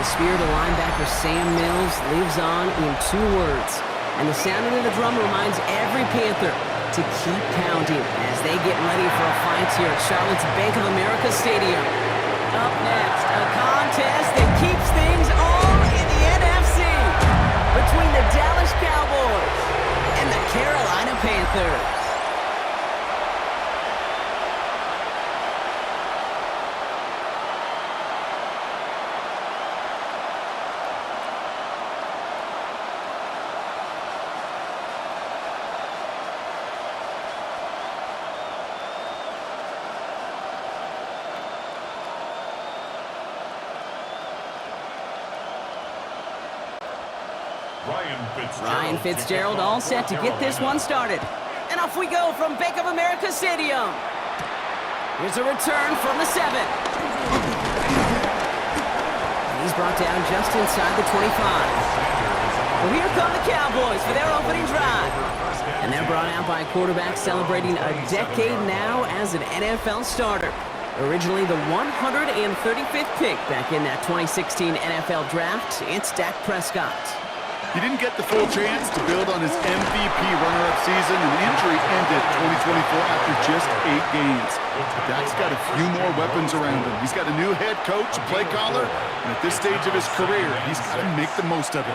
The spear to linebacker Sam Mills lives on in 2 words. And the sounding of the drum reminds every Panther to keep pounding as they get ready for a fight here at Charlotte's Bank of America Stadium. Up next, a contest that keeps things all in the NFC between the Dallas Cowboys and the Carolina Panthers. Ryan Fitzgerald all set to get this one started. And off we go from Bank of America Stadium. Here's a return from the 7. And he's brought down just inside the 25. Well, here come the Cowboys for their opening drive. And they're brought out by a quarterback celebrating a decade now as an NFL starter. Originally the 135th pick back in that 2016 NFL Draft, it's Dak Prescott. He didn't get the full chance to build on his MVP runner-up season, and injury ended 2024 after just 8 games. But Dak's got a few more weapons around him. He's got a new head coach, a play caller, and at this stage of his career, he's got to make the most of it.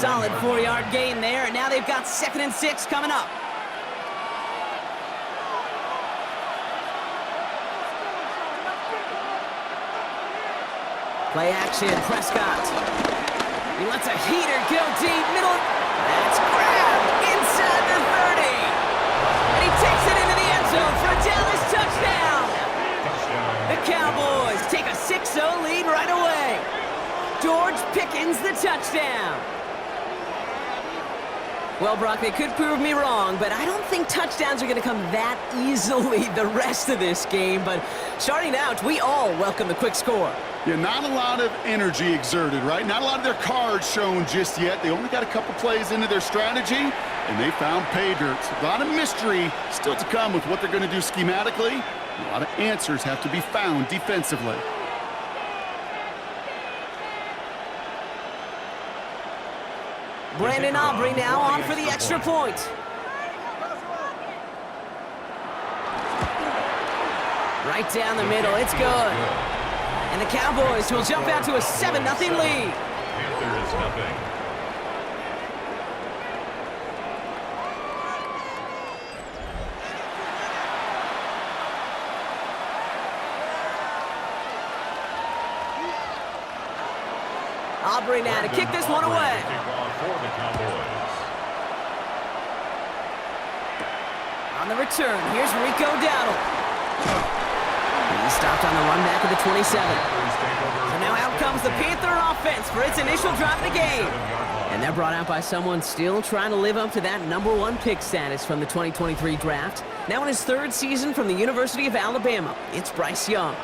Solid 4-yard gain there, and now they've got 2nd and 6 coming up. Play action, Prescott. He lets a heater go deep, middle. That's grabbed inside the 30. And he takes it into the end zone for a Dallas touchdown. The Cowboys take a 6-0 lead right away. George Pickens the touchdown. Well, Brock, they could prove me wrong, but I don't think touchdowns are going to come that easily the rest of this game. But starting out, we all welcome the quick score. Yeah, not a lot of energy exerted, right? Not a lot of their cards shown just yet. They only got a couple plays into their strategy, and they found pay dirt. A lot of mystery still to come with what they're going to do schematically. A lot of answers have to be found defensively. Brandon Aubrey now on for the extra point. Right down the middle, it's good. And the Cowboys will jump out to a 7-0 lead. Panthers nothing. Aubrey now to kick this one away. On the return, here's Rico Dowdle. He's stopped on the run back of the 27. So now out comes the Panther offense for its initial drive of the game. And they're brought out by someone still trying to live up to that #1 pick status from the 2023 draft. Now in his 3rd season from the University of Alabama, it's Bryce Young.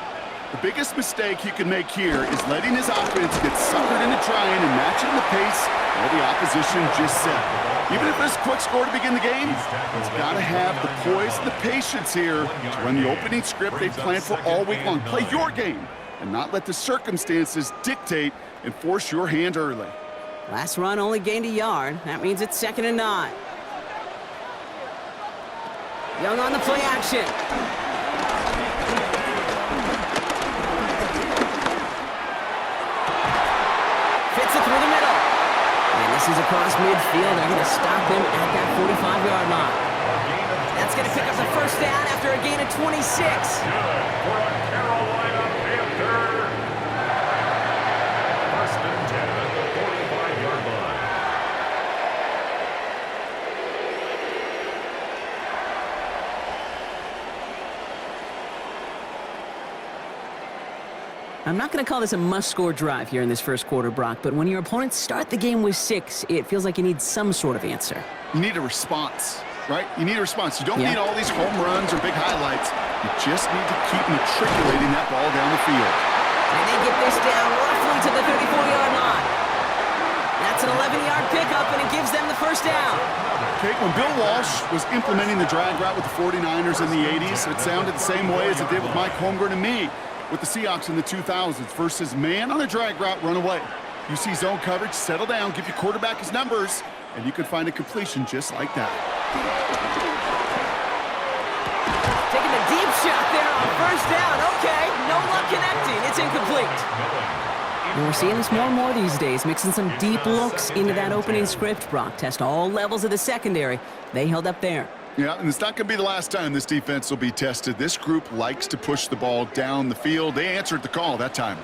The biggest mistake he can make here is letting his offense get suckered into trying and matching the pace while the opposition just set. Even if it's a quick score to begin the game, he's got to have the poise and the patience here to run the opening script they've planned for all week long. Play your game and not let the circumstances dictate and force your hand early. Last run only gained a yard. That means it's 2nd and 9. Young on the play action. Fits it through the middle. And this is across midfield. They're going to stop him at that 45-yard line. That's going to pick up the 1st down after a gain of 26. For a Carolina Panther. 1st and 10 at the 45-yard line. I'm not going to call this a must-score drive here in this 1st quarter, Brock, but when your opponents start the game with 6, it feels like you need some sort of answer. You need a response, right? You need a response. You don't need all these home runs or big highlights. You just need to keep matriculating that ball down the field. And they get this down roughly to the 34-yard line. That's an 11-yard pickup, and it gives them the 1st down. Okay, when Bill Walsh was implementing the drag route with the 49ers in the 80s, it sounded the same way as it did with Mike Holmgren and me. with the Seahawks in the 2000s versus man on a drag route run away. You see zone coverage, settle down, give your quarterback his numbers, and you can find a completion just like that. Taking a deep shot there on first down. Okay, no luck connecting. It's incomplete. And we're seeing this more and more these days, mixing some deep looks into that opening script. Brock test all levels of the secondary. They held up there. Yeah, and it's not going to be the last time this defense will be tested. This group likes to push the ball down the field. They answered the call that time.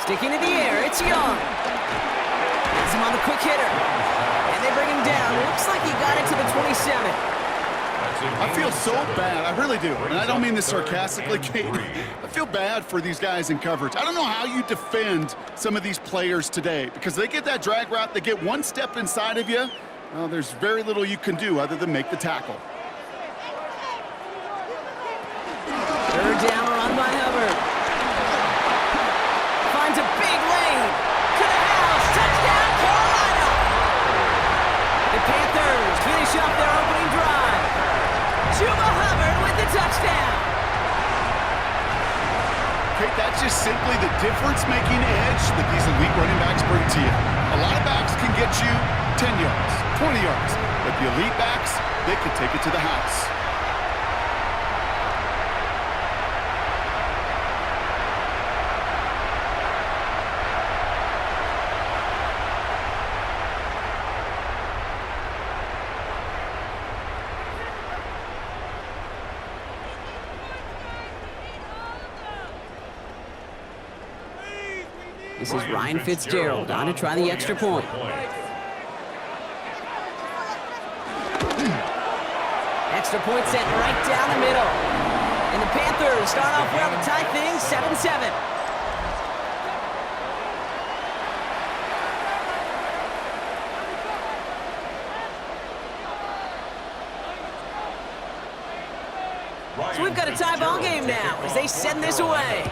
Sticking to the air, it's Young. Has him on the quick hitter. And they bring him down. Looks like he got it to the 27. I feel so bad. I really do. And I don't mean this sarcastically, Kate. I feel bad for these guys in coverage. I don't know how you defend some of these players today because they get that drag route, they get one step inside of you. Well, there's very little you can do other than make the tackle. Third down, run by Hubbard. Finds a big lane. To the house. Touchdown, Carolina. The Panthers finish off their opening drive. Chuba Hubbard with the touchdown. Kate, that's just simply the difference-making edge that these elite running backs bring to you. A lot of backs can get you 10 yards, 20 yards, but the elite backs, they can take it to the house. This is Ryan Fitzgerald on to try the extra point. Extra point set right down the middle. And the Panthers start off well to tie things 7-7. So we've got a tie ball game now as they send this away.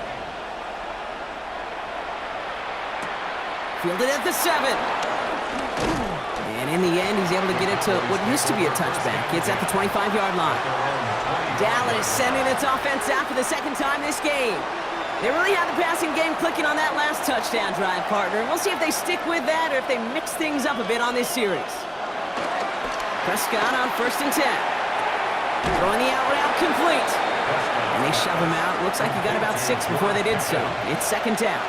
Fielded at the 7. And in the end, he's able to get it to what used to be a touchback. It's at the 25-yard line. Dallas sending its offense out for the second time this game. They really have the passing game clicking on that last touchdown drive, partner. We'll see if they stick with that or if they mix things up a bit on this series. Prescott on 1st and 10. Throwing the out route complete. And they shove him out. Looks like he got about 6 before they did so. It's 2nd down.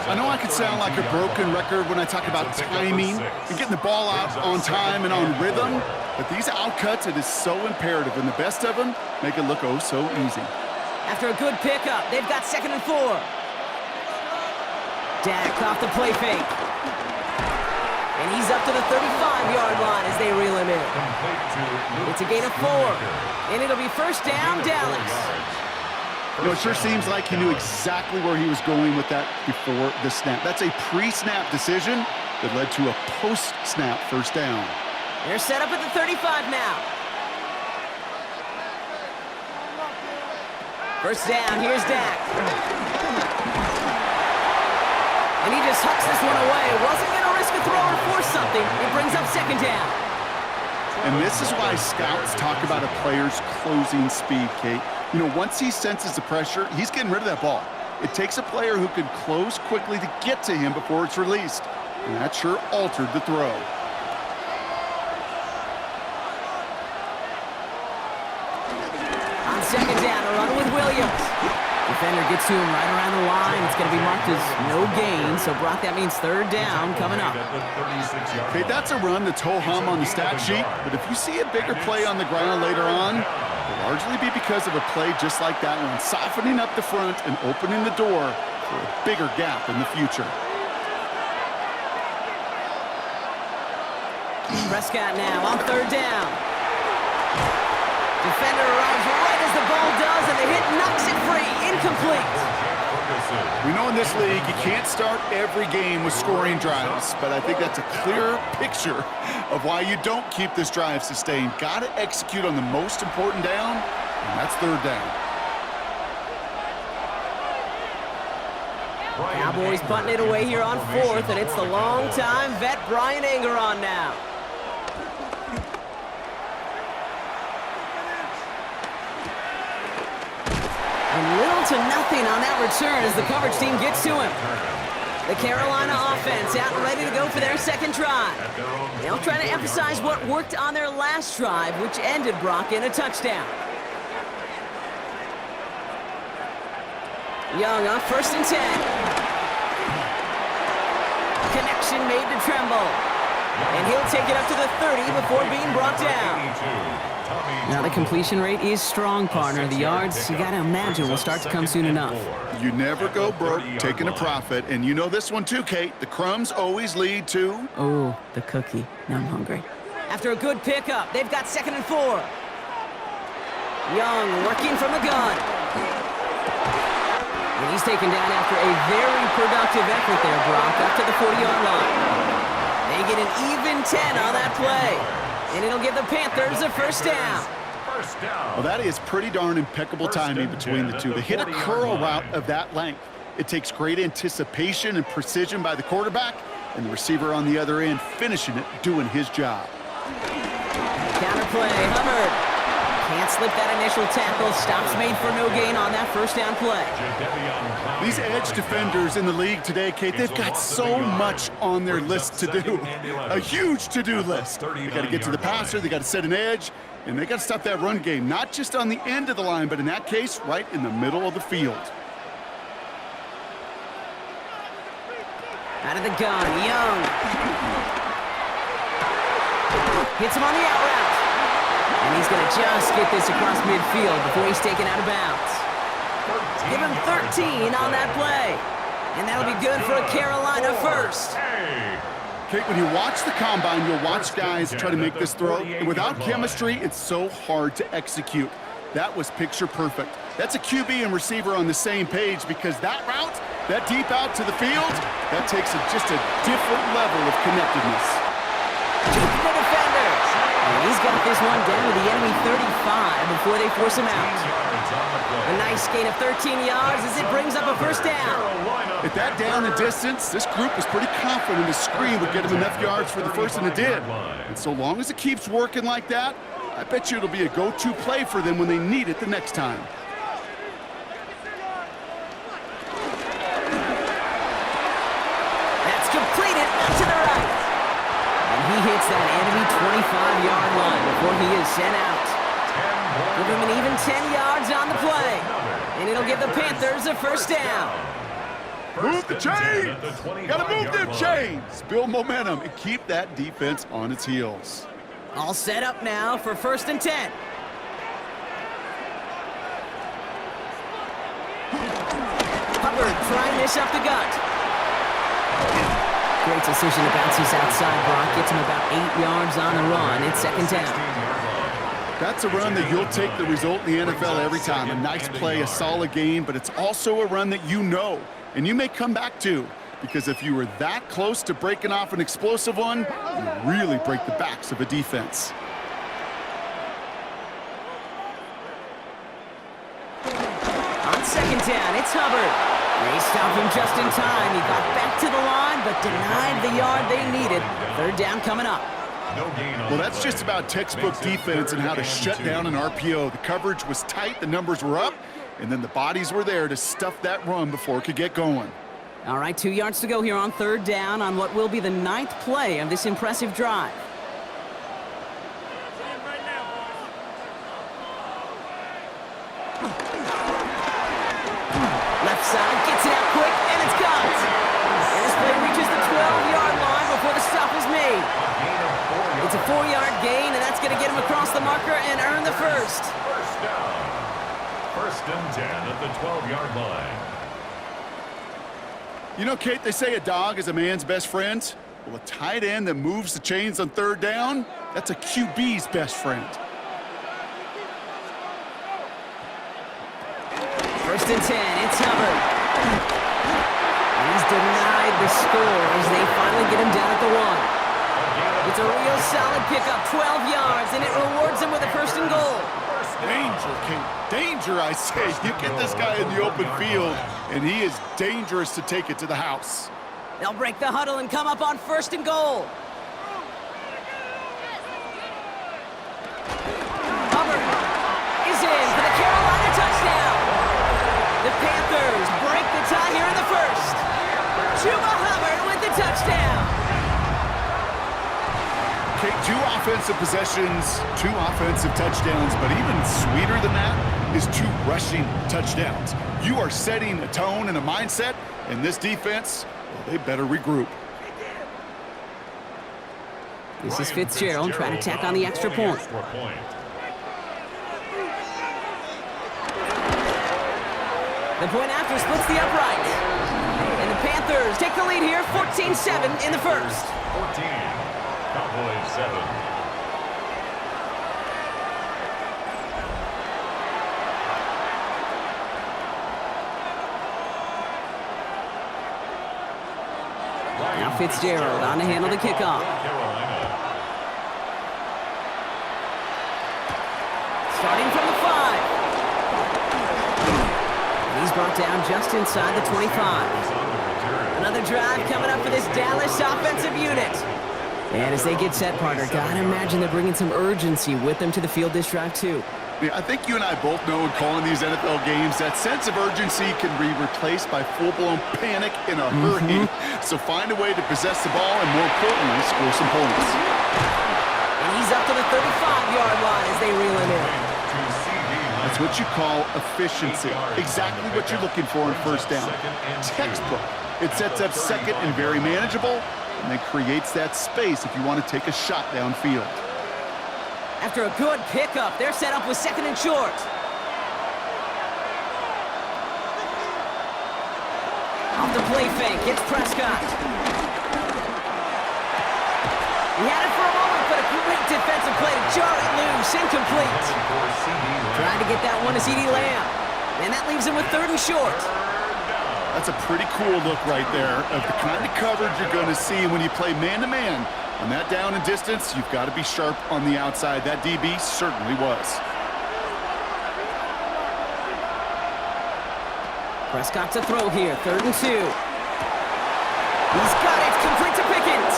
I know I can sound like a broken record when I talk about timing and getting the ball out on time and on rhythm, but these outcuts, it is so imperative, and the best of them make it look oh so easy. After a good pickup, they've got 2nd and 4. Dak off the play fake. And he's up to the 35-yard line as they reel him in. It's a gain of 4, and it'll be 1st down, Dallas. You know, it sure seems like he knew exactly where he was going with that before the snap. That's a pre-snap decision that led to a post-snap 1st down. They're set up at the 35 now. 1st down, here's Dak. And he just hucks this one away. Wasn't going to risk a throw or force something. It brings up 2nd down. And this is why scouts talk about a player's closing speed, Kate. You know, once he senses the pressure, he's getting rid of that ball. It takes a player who can close quickly to get to him before it's released. And that sure altered the throw. On 2nd down, a run with Williams. Defender gets to him right around the line. It's going to be marked as no gain. So, Brock, that means 3rd down coming up. Okay, that's a run that's ho-hum on the stat sheet. But if you see a bigger play on the ground later on, it'll largely be because of a play just like that one, softening up the front and opening the door for a bigger gap in the future. Prescott now on 3rd down. Defender arrives right as the ball does, and the hit knocks it free. Incomplete. We know in this league you can't start every game with scoring drives, but I think that's a clear picture of why you don't keep this drive sustained. Got to execute on the most important down, and that's 3rd down. Cowboys punting it away here on 4th, and it's the long-time vet Brian Anger on now. Little to nothing on that return as the coverage team gets to him. The Carolina offense out and ready to go for their second drive. They'll try to emphasize what worked on their last drive, which ended, Brock, in a touchdown. Young on 1st and 10. Connection made to Tremble. And he'll take it up to the 30 before being brought down. Now the completion rate is strong, partner. The yards, you got to imagine, will start to come soon enough. You never go broke taking a profit. And you know this one too, Kate. The crumbs always lead to... Oh, the cookie. Now I'm hungry. After a good pickup, they've got 2nd and 4. Young working from the gun. And he's taken down after a very productive effort there, Brock, up to the 40-yard line. They get an even 10 on that play. And it'll give the Panthers a first down. Well, that is pretty darn impeccable timing between the two. They hit a curl route of that length. It takes great anticipation and precision by the quarterback, and the receiver on the other end finishing it, doing his job. Counterplay, Hubbard. Can't slip that initial tackle. Stops made for no gain on that first down play. These edge defenders in the league today, Kate, they've got so much on their list to do. A huge to-do list. They got to get to the passer, they got to set an edge, and they got to stop that run game, not just on the end of the line, but in that case, right in the middle of the field. Out of the gun, Young. Hits him on the out route. And he's going to just get this across midfield before he's taken out of bounds. Give him 13 on that play. And that'll be good for a Carolina first. Kate, when you watch the combine, you'll watch guys try to make this throw. And without chemistry, it's so hard to execute. That was picture perfect. That's a QB and receiver on the same page because that route, that deep out to the field, that takes just a different level of connectedness. Keep the defenders. And he's got this one down to the enemy 35 before they force him out. A nice gain of 13 yards as it brings up a first down. At that down and distance, this group was pretty confident the screen would get him enough yards for the first, and it did. And so long as it keeps working like that, I bet you it'll be a go-to play for them when they need it the next time. That's completed to the right. And he hits that enemy 25-yard line before he is sent out. Give him an even 10 yards on the play. And it'll give the Panthers a first down. Move the chains! Gotta move them chains! Build momentum and keep that defense on its heels. All set up now for 1st and 10. Hubbard trying this up the gut. Great decision to bounce this outside, Brock. Gets him about 8 yards on the run. It's 2nd down. That's a run that you'll take the result in the NFL every time. A nice play, a solid game, but it's also a run that you know, and you may come back to, because if you were that close to breaking off an explosive one, you really break the backs of a defense. On 2nd down, it's Hubbard. They stopped him just in time. He got back to the line, but denied the yard they needed. 3rd down coming up. Well, that's just about textbook defense and how to shut down an RPO. The coverage was tight, the numbers were up, and then the bodies were there to stuff that run before it could get going. All right, 2 yards to go here on 3rd down on what will be the 9th play of this impressive drive. Left side, gets it out quick, and it's caught. And this play reaches the 12-yard line before the stop is made. It's a 4-yard gain, and that's going to get him across the marker and earn the first. First down. 1st and 10 at the 12-yard line. You know, Kate, they say a dog is a man's best friend. Well, a tight end that moves the chains on 3rd down, that's a QB's best friend. 1st and 10, it's Hubbard. And he's denied the score as they finally get him down at the 1. It's a real solid pickup, 12 yards, and it rewards him with a 1st and goal. Danger, Kate. Danger, I say. You get this guy in the open field, and he is dangerous to take it to the house. They'll break the huddle and come up on 1st and goal. Hubbard is in for the Carolina touchdown. The 2 offensive possessions, 2 offensive touchdowns, but even sweeter than that is 2 rushing touchdowns. You are setting a tone and a mindset, and this defense, well, they better regroup. This is Fitzgerald trying to tack on the extra point. The point after splits the upright. And the Panthers take the lead here, 14-7 in the first. 14, Cowboys 7. Now Fitzgerald on to handle the kickoff. Starting from the 5. He's brought down just inside the 25. Another drive coming up for this Dallas offensive unit. And as they get set, partner, gotta imagine they're bringing some urgency with them to the field this drive, too. Yeah, I think you and I both know in calling these NFL games that sense of urgency can be replaced by full-blown panic in a hurry. So find a way to possess the ball and, more importantly, score some points. And he's up to the 35-yard line as they reel him in. That's what you call efficiency. Exactly what you're looking for in first down. Textbook. It sets up second and very manageable, and then creates that space if you want to take a shot downfield. After a good pickup, they're set up with second and short. Off the play fake, it's Prescott. He had it for a moment, but a great defensive play to jar it loose, incomplete. Trying to get that one to CeeDee Lamb. And that leaves him with third and short. That's a pretty cool look right there of the kind of coverage you're going to see when you play man-to-man. On that down and distance, you've got to be sharp on the outside. That DB certainly was. Prescott to throw here, third and 2. He's got it, complete to Pickens.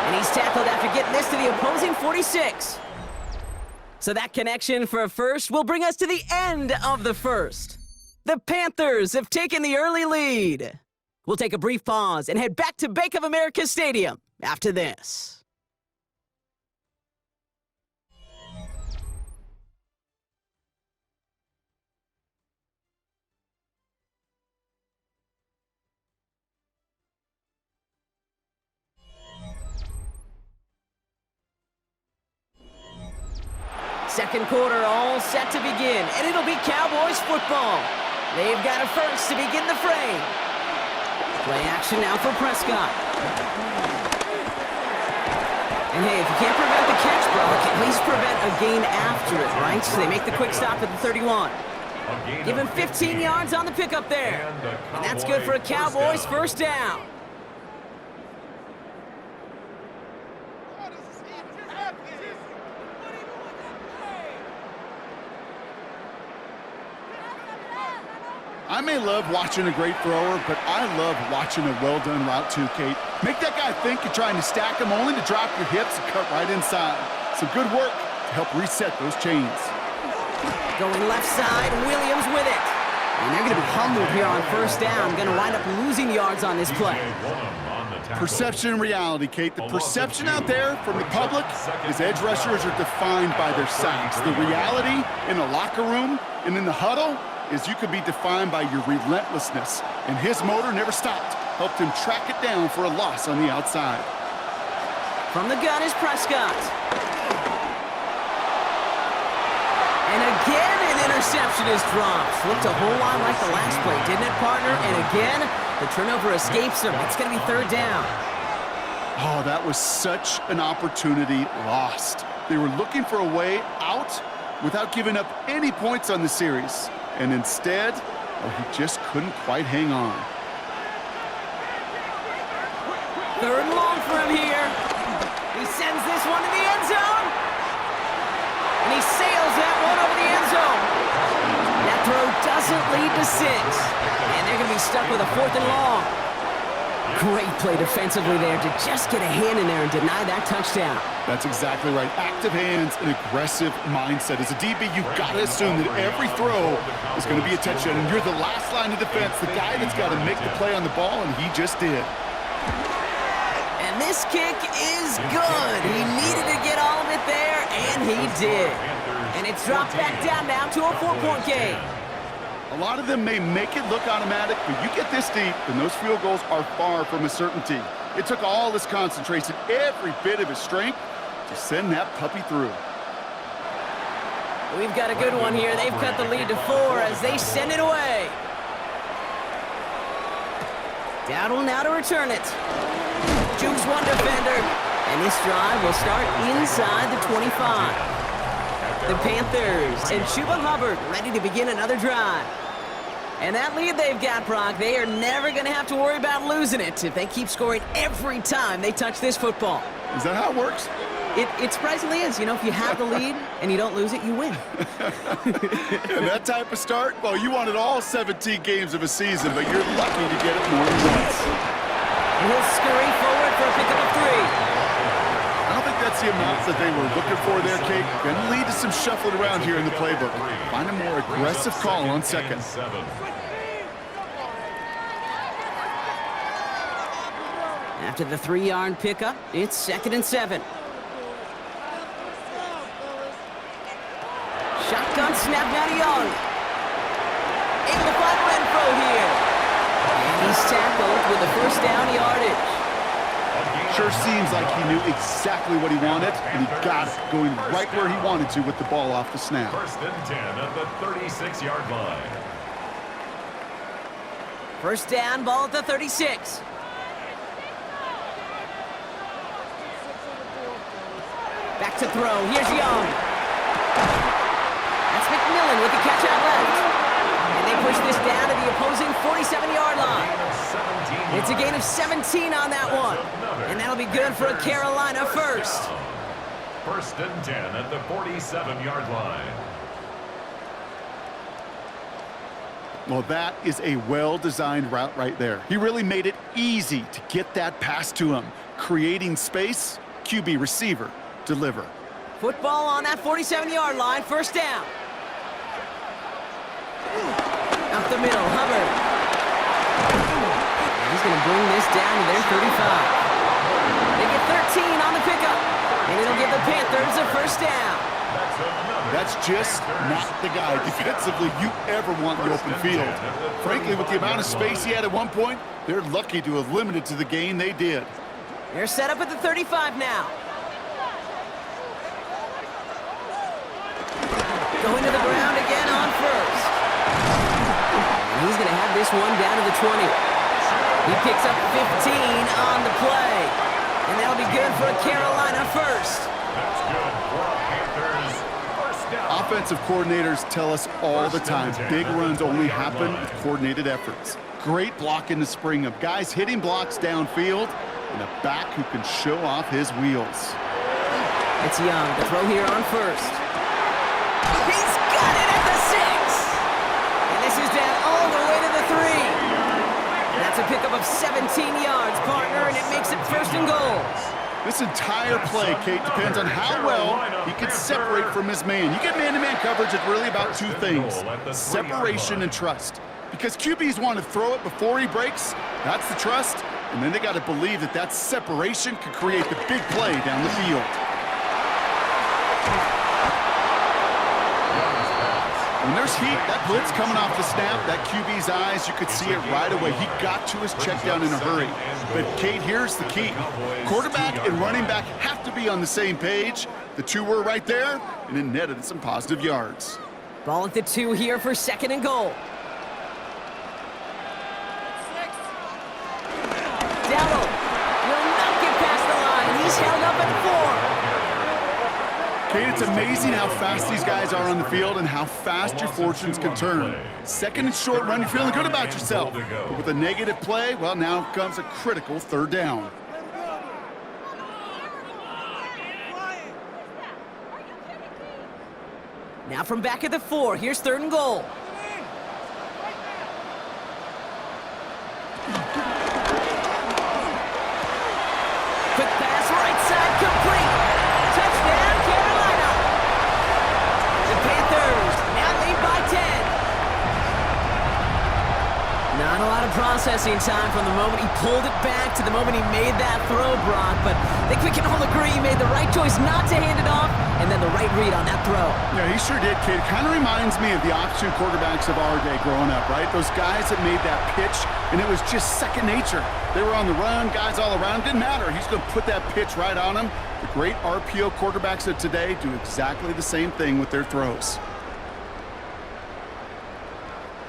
And he's tackled after getting this to the opposing 46. So that connection for a first will bring us to the end of the first. The Panthers have taken the early lead. We'll take a brief pause and head back to Bank of America Stadium after this. Second quarter all set to begin, and it'll be Cowboys football. They've got a first to begin the frame. Play action now for Prescott. And hey, if you can't prevent the catch, bro, at least prevent a gain after it, right? So they make the quick stop at the 31. Give him 15 yards on the pickup there. And that's good for a Cowboys first down. I may love watching a great thrower, but I love watching a well-done route too, Kate. Make that guy think you're trying to stack him only to drop your hips and cut right inside. Some good work to help reset those chains. Going left side, Williams with it. And they're going to be humbled here on first down. Going to wind up losing yards on this play. Perception and reality, Kate. The perception out there from the public is edge rushers are defined by their sacks. The reality in the locker room and in the huddle is you could be defined by your relentlessness. And his motor never stopped. Helped him track it down for a loss on the outside. From the gun is Prescott. And again, an interception is dropped. Looked a whole lot like the last play, didn't it, partner? And again, the turnover escapes him. It's going to be third down. Oh, that was such an opportunity lost. They were looking for a way out without giving up any points on the series. And instead, he just couldn't quite hang on. Third and long for him here. He sends this one to the end zone. And he sails that one over the end zone. That throw doesn't lead to 6. And they're going to be stuck with a fourth and long. Great play defensively there to just get a hand in there and deny that touchdown. That's exactly right. Active hands and aggressive mindset. As a DB, you've got to assume that every throw is going to be a touchdown. And you're the last line of defense, the guy that's got to make the play on the ball, and he just did. And And this kick is good. He needed to get all of it there, and he did. And it's dropped back down now to a 4-point game. A lot of them may make it look automatic, but you get this deep, and those field goals are far from a certainty. It took all his concentration, every bit of his strength, to send that puppy through. We've got a good one here. They've cut the lead to 4 as they send it away. Dowdle now to return it. Jukes one defender, and this drive will start inside the 25. The Panthers and Chuba Hubbard ready to begin another drive. And that lead they've got, Brock, they are never going to have to worry about losing it if they keep scoring every time they touch this football. Is that how it works? It surprisingly is. You know, if you have the lead and you don't lose it, you win. And that type of start, well, you wanted all 17 games of a season, but you're lucky to get it more than once. And he'll scurry forward for a pickup of 3. I don't think that's the amount that they were looking for there, Kate. Going to lead to some shuffling around here in the playbook. Find a more aggressive call on second. After the 3-yard pickup, it's 2nd and 7. Shotgun snap now to Young. Able to find Renfro here. And he's tackled with the first down yardage. Sure seems like he knew exactly what he wanted, and he got it, going right where he wanted to with the ball off the snap. 1st and 10 at the 36-yard line. First down, ball at the 36. Back to throw. Here's Young. That's McMillan with the catch out left. And they push this down to the opposing 47-yard line. It's a gain of 17 on that one. And that'll be good for a Carolina first. 1st and 10 at the 47-yard line. Well, that is a well-designed route right there. He really made it easy to get that pass to him. Creating space, QB receiver, deliver. Football on that 47-yard line, first down. Up the middle, Hubbard. He's going to bring this down to their 35. They get 13 on the pickup, and it'll give the Panthers a first down. That's just not the guy defensively you ever want in the open field. Frankly, with the amount of space he had at one point, they're lucky to have limited to the gain they did. They're set up at the 35 now. Going to the ground again on first. And he's going to have this one down to the 20. He picks up 15 on the play. And that'll be good for a Carolina first. That's good for a Panthers first down. Offensive coordinators tell us all the time, big runs only happen with coordinated efforts. Great block in the spring of guys hitting blocks downfield and a back who can show off his wheels. It's Young, the throw here on first. He's got it at the 6. And this is down all the way to the 3. That's a pickup of 17 yards, partner, and it makes it 1st and goal. This entire play, Kate, depends on how well he can separate from his man. You get man-to-man coverage, it's really about 2 things, separation and trust. Because QBs want to throw it before he breaks, that's the trust, and then they got to believe that that separation could create the big play down the field. When there's heat, that blitz coming off the snap, that QB's eyes, you could see it right away. He got to his check down in a hurry. But, Kate, here's the key. Quarterback and running back have to be on the same page. The 2 were right there, and it netted some positive yards. Ball at the 2 here for 2nd and goal. Dowdle will not get past the line. He's held up at 4. Kate, it's amazing how fast these guys are on the field and how fast your fortunes can turn. 2nd and short run, you're feeling good about yourself. But with a negative play, well, now comes a critical 3rd down. Now from back at the 4, here's 3rd and goal. Quick pass, right side, complete. Touchdown, Carolina. The Panthers now lead by 10. Not a lot of processing time from the moment he pulled it back to the moment he made that throw, Brock. But I think we can all agree he made the right choice not to hand it off, and then the right read on that throw. Yeah, he sure did, kid. Kind of reminds me of the option quarterbacks of our day growing up, right? Those guys that made that pitch, and it was just second nature. They were on the run, guys all around. Didn't matter. He's going to put that pitch right on him. The great RPO quarterbacks of today do exactly the same thing with their throws.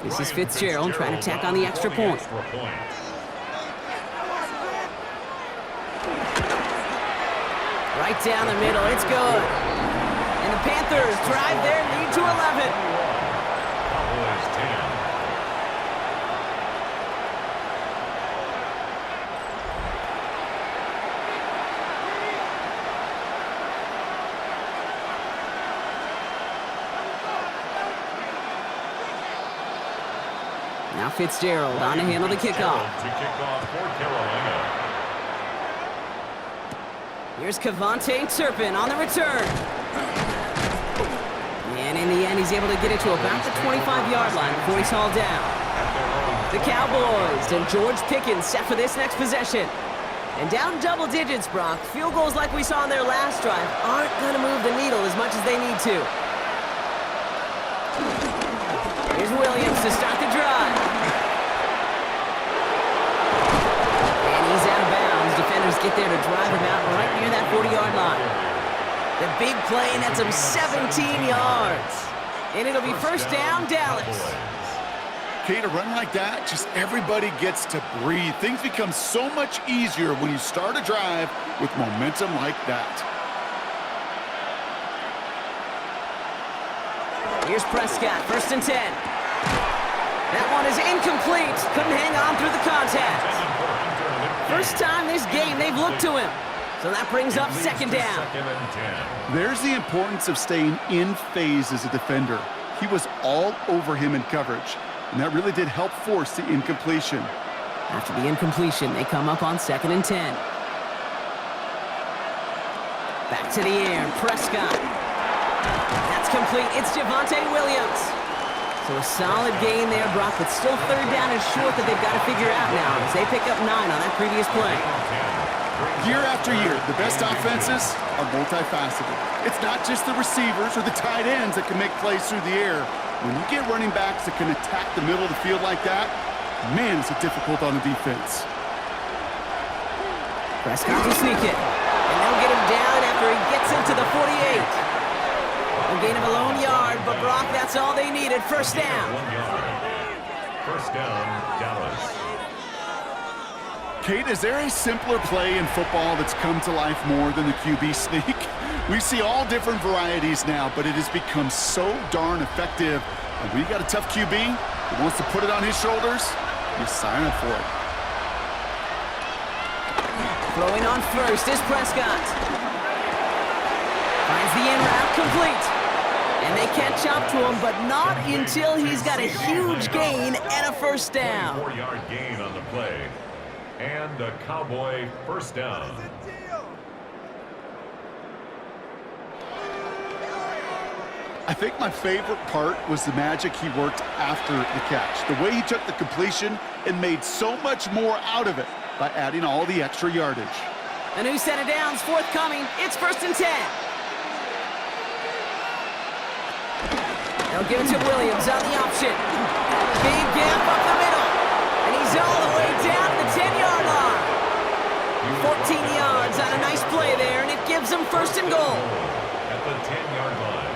This is Fitzgerald trying to tack on the extra point. Right down the middle, it's good. And the Panthers drive their lead to 11. Cowboys 10. Now Fitzgerald on to handle the kickoff. To kick off for Carolina. Here's Cavante Turpin on the return. And in the end, he's able to get it to about the 25-yard line before he's hauled down. The Cowboys and George Pickens set for this next possession. And down double digits, Brock. Field goals like we saw in their last drive aren't going to move the needle as much as they need to. Here's Williams to start the drive. And he's out of bounds. Defenders get there to drive him out right near that 40-yard line. The big play nets him 17 yards. And it'll be first down, Dallas. Okay, to run like that, just everybody gets to breathe. Things become so much easier when you start a drive with momentum like that. Here's Prescott, first and 10. That one is incomplete. Couldn't hang on through the contact. First time this game they've looked to him. So that brings up second down. There's the importance of staying in phase as a defender. He was all over him in coverage, and that really did help force the incompletion. After the incompletion, they come up on second and 10. Back to the air, Prescott. That's complete. It's Javonte Williams. So a solid gain there, Brock, but still third down and short that they've got to figure out now as they pick up 9 on that previous play. Year after year, the best offenses are multifaceted. It's not just the receivers or the tight ends that can make plays through the air. When you get running backs that can attack the middle of the field like that, man, is it difficult on the defense. Prescott will sneak it. And they'll get him down after he gets into the 48. A gain of a lone yard, but Brock, that's all they needed. First down. 1 yard. First down, Dallas. Kate, is there a simpler play in football that's come to life more than the QB sneak? We see all different varieties now, but it has become so darn effective. And when you got a tough QB who wants to put it on his shoulders, you sign up for it. Throwing on first is Prescott. Finds the in route complete. And they catch up to him, but not until he's got a huge gain and a first down. 4-yard gain on the play. And a Cowboy first down. I think my favorite part was the magic he worked after the catch. The way he took the completion and made so much more out of it by adding all the extra yardage. A new set of downs forthcoming. It's first and 10. They'll give it to Williams on the option. Big gap up the middle. And he's all the way down to the 10-yard line. 14 yards on a nice play there, and it gives them first and goal. At the 10-yard line.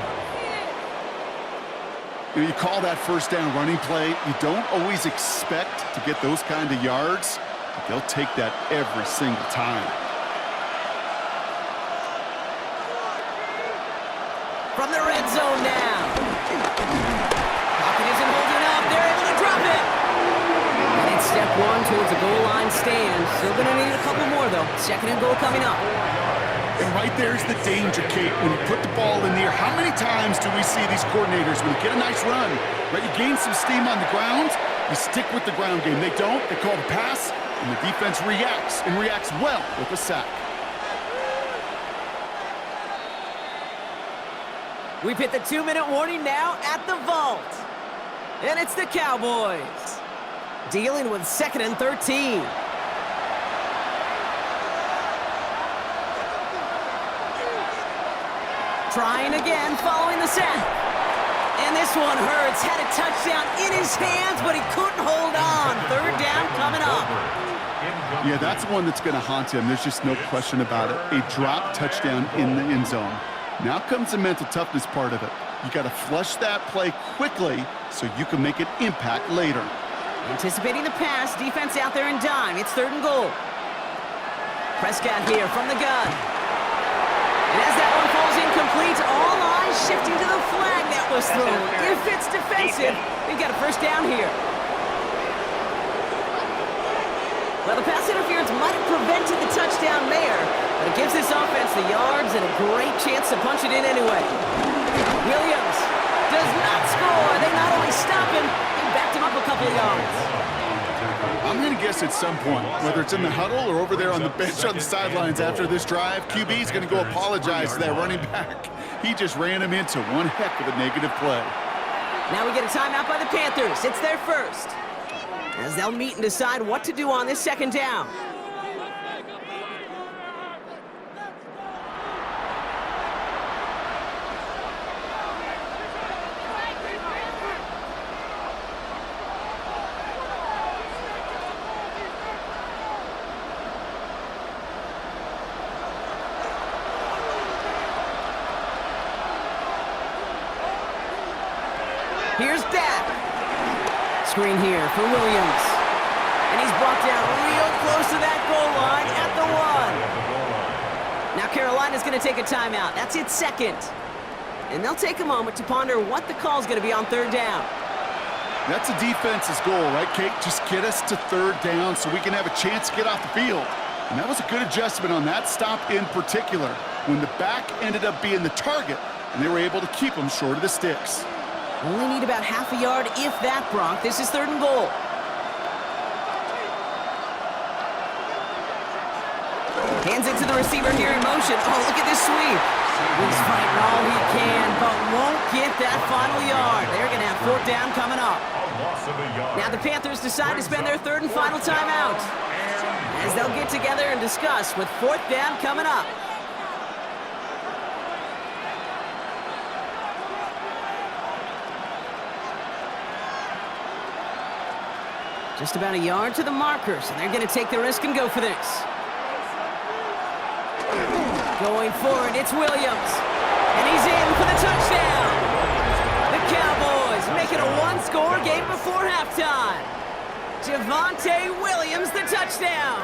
You call that first down running play. You don't always expect to get those kind of yards, but they'll take that every single time. From the red zone now. Pocket isn't holding up. They're able to drop it. And it's step one towards a goal line stand. Still going to need a couple more, though. Second and goal coming up. And right there's the danger, Kate. When you put the ball in the air, how many times do we see these coordinators, when you get a nice run, right, you gain some steam on the ground, you stick with the ground game. They don't. They call the pass, and the defense reacts, and reacts well with a sack. We've hit the 2-minute warning now at the vault. And it's the Cowboys. dealing with 2nd and 13. Trying again, following the sack. And this one hurts. Had a touchdown in his hands, but he couldn't hold on. 3rd down coming up. Yeah, that's one that's going to haunt him. There's just no question about it. A drop touchdown in the end zone. Now comes the mental toughness part of it. You got to flush that play quickly so you can make an impact later. Anticipating the pass, defense out there in dime. It's 3rd and goal. Prescott here from the gun. And as that one falls incomplete, all eyes shifting to the flag that was thrown. If it's defensive, we've got a 1st down here. Well, the pass interference might have prevented the touchdown there, but it gives this offense the yards and a great chance to punch it in anyway. Williams does not score. They not only stop him, they backed him up a couple of yards. I'm going to guess at some point, whether it's in the huddle or over there on the bench on the sidelines after this drive, QB's going to go apologize to that running back. He just ran him into one heck of a negative play. Now we get a timeout by the Panthers. It's their first, as they'll meet and decide what to do on this 2nd down. Here's Dak. Screen here for Williams. And he's brought down real close to that goal line at the 1. Now Carolina's going to take a timeout. That's its 2nd. And they'll take a moment to ponder what the call's going to be on 3rd down. That's a defense's goal, right, Kate? Just get us to 3rd down so we can have a chance to get off the field. And that was a good adjustment on that stop in particular, when the back ended up being the target, and they were able to keep him short of the sticks. Only need about half a yard, if that, Brock. This is 3rd and goal. Hands it to the receiver here in motion. Oh, look at this sweep. He's fighting all he can, but won't get that final yard. They're going to have 4th down coming up. Now the Panthers decide to spend their 3rd and final timeout, as they'll get together and discuss with 4th down coming up. Just about a yard to the markers, and they're going to take the risk and go for this. Going forward, it's Williams. And he's in for the touchdown. The Cowboys make it a 1-score game before halftime. Javonte Williams, the touchdown.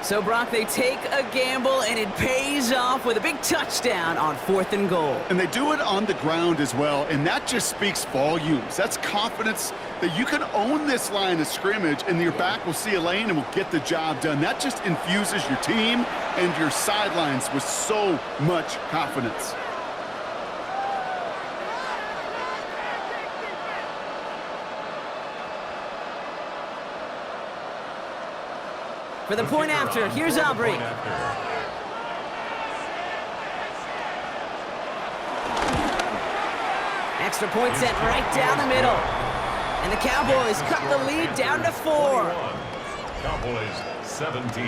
So, Brock, they take a gamble, and it pays off with a big touchdown on 4th and goal. And they do it on the ground as well, and that just speaks volumes. That's confidence that you can own this line of scrimmage, and your back will see a lane and will get the job done. That just infuses your team and your sidelines with so much confidence. For the point after, here's Aubrey. Extra point set right down the middle. And the Cowboys cut the lead down to 4. Cowboys 17.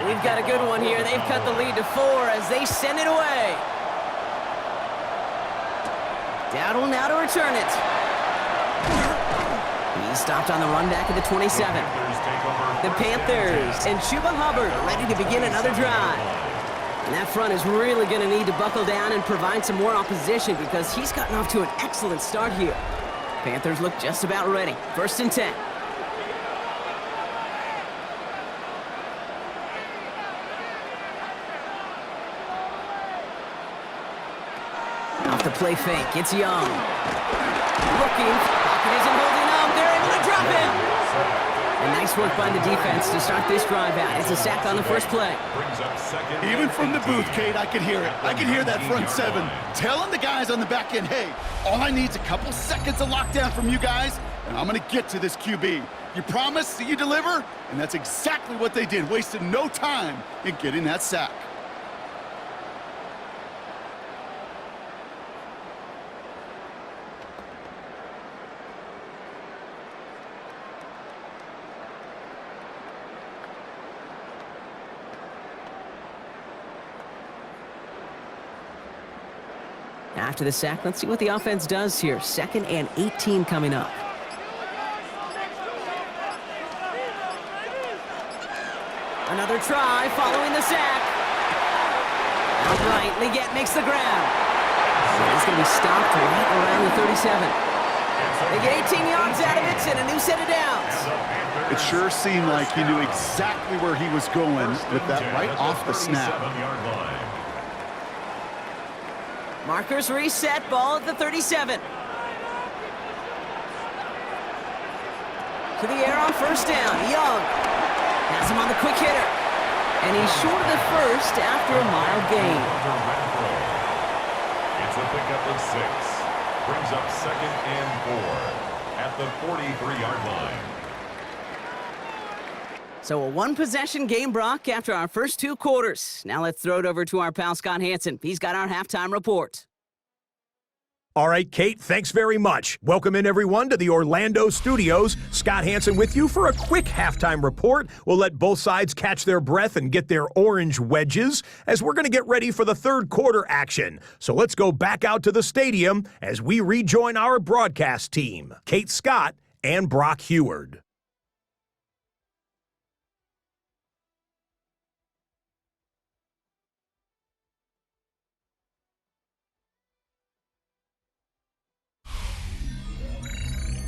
We've got a good one here. They've cut the lead to 4 as they send it away. Dowdle now to return it. He's stopped on the run back at the 27. The Panthers and Chuba Hubbard ready to begin another drive. And that front is really going to need to buckle down and provide some more opposition because he's gotten off to an excellent start here. Panthers look just about ready. 1st and 10. Off the play fake, it's Young. Looking, pocket isn't holding up, they're able to drop him. And nice work by the defense to start this drive out. It's a sack on the first play. Even from the booth, Kate, I could hear it. I could hear that front 7 telling the guys on the back end, hey, all I need is a couple seconds of lockdown from you guys, and I'm going to get to this QB. You promise that you deliver? And that's exactly what they did, wasted no time in getting that sack. After the sack, let's see what the offense does here. 2nd and 18 coming up. Another try following the sack. Outright, Leggett makes the ground. He's going to be stopped right around the 37. They get 18 yards out of it and a new set of downs. It sure seemed like he knew exactly where he was going with that right off the snap. Markers reset, ball at the 37. To the air on first down, Young has him on the quick hitter. And he's short of the first after a mild gain. It's a pickup of 6. Brings up 2nd and 4 at the 43-yard line. So a one-possession game, Brock, after our first 2 quarters. Now let's throw it over to our pal Scott Hansen. He's got our halftime report. All right, Kate, thanks very much. Welcome in, everyone, to the Orlando studios. Scott Hansen with you for a quick halftime report. We'll let both sides catch their breath and get their orange wedges as we're going to get ready for the third quarter action. So let's go back out to the stadium as we rejoin our broadcast team, Kate Scott and Brock Heward.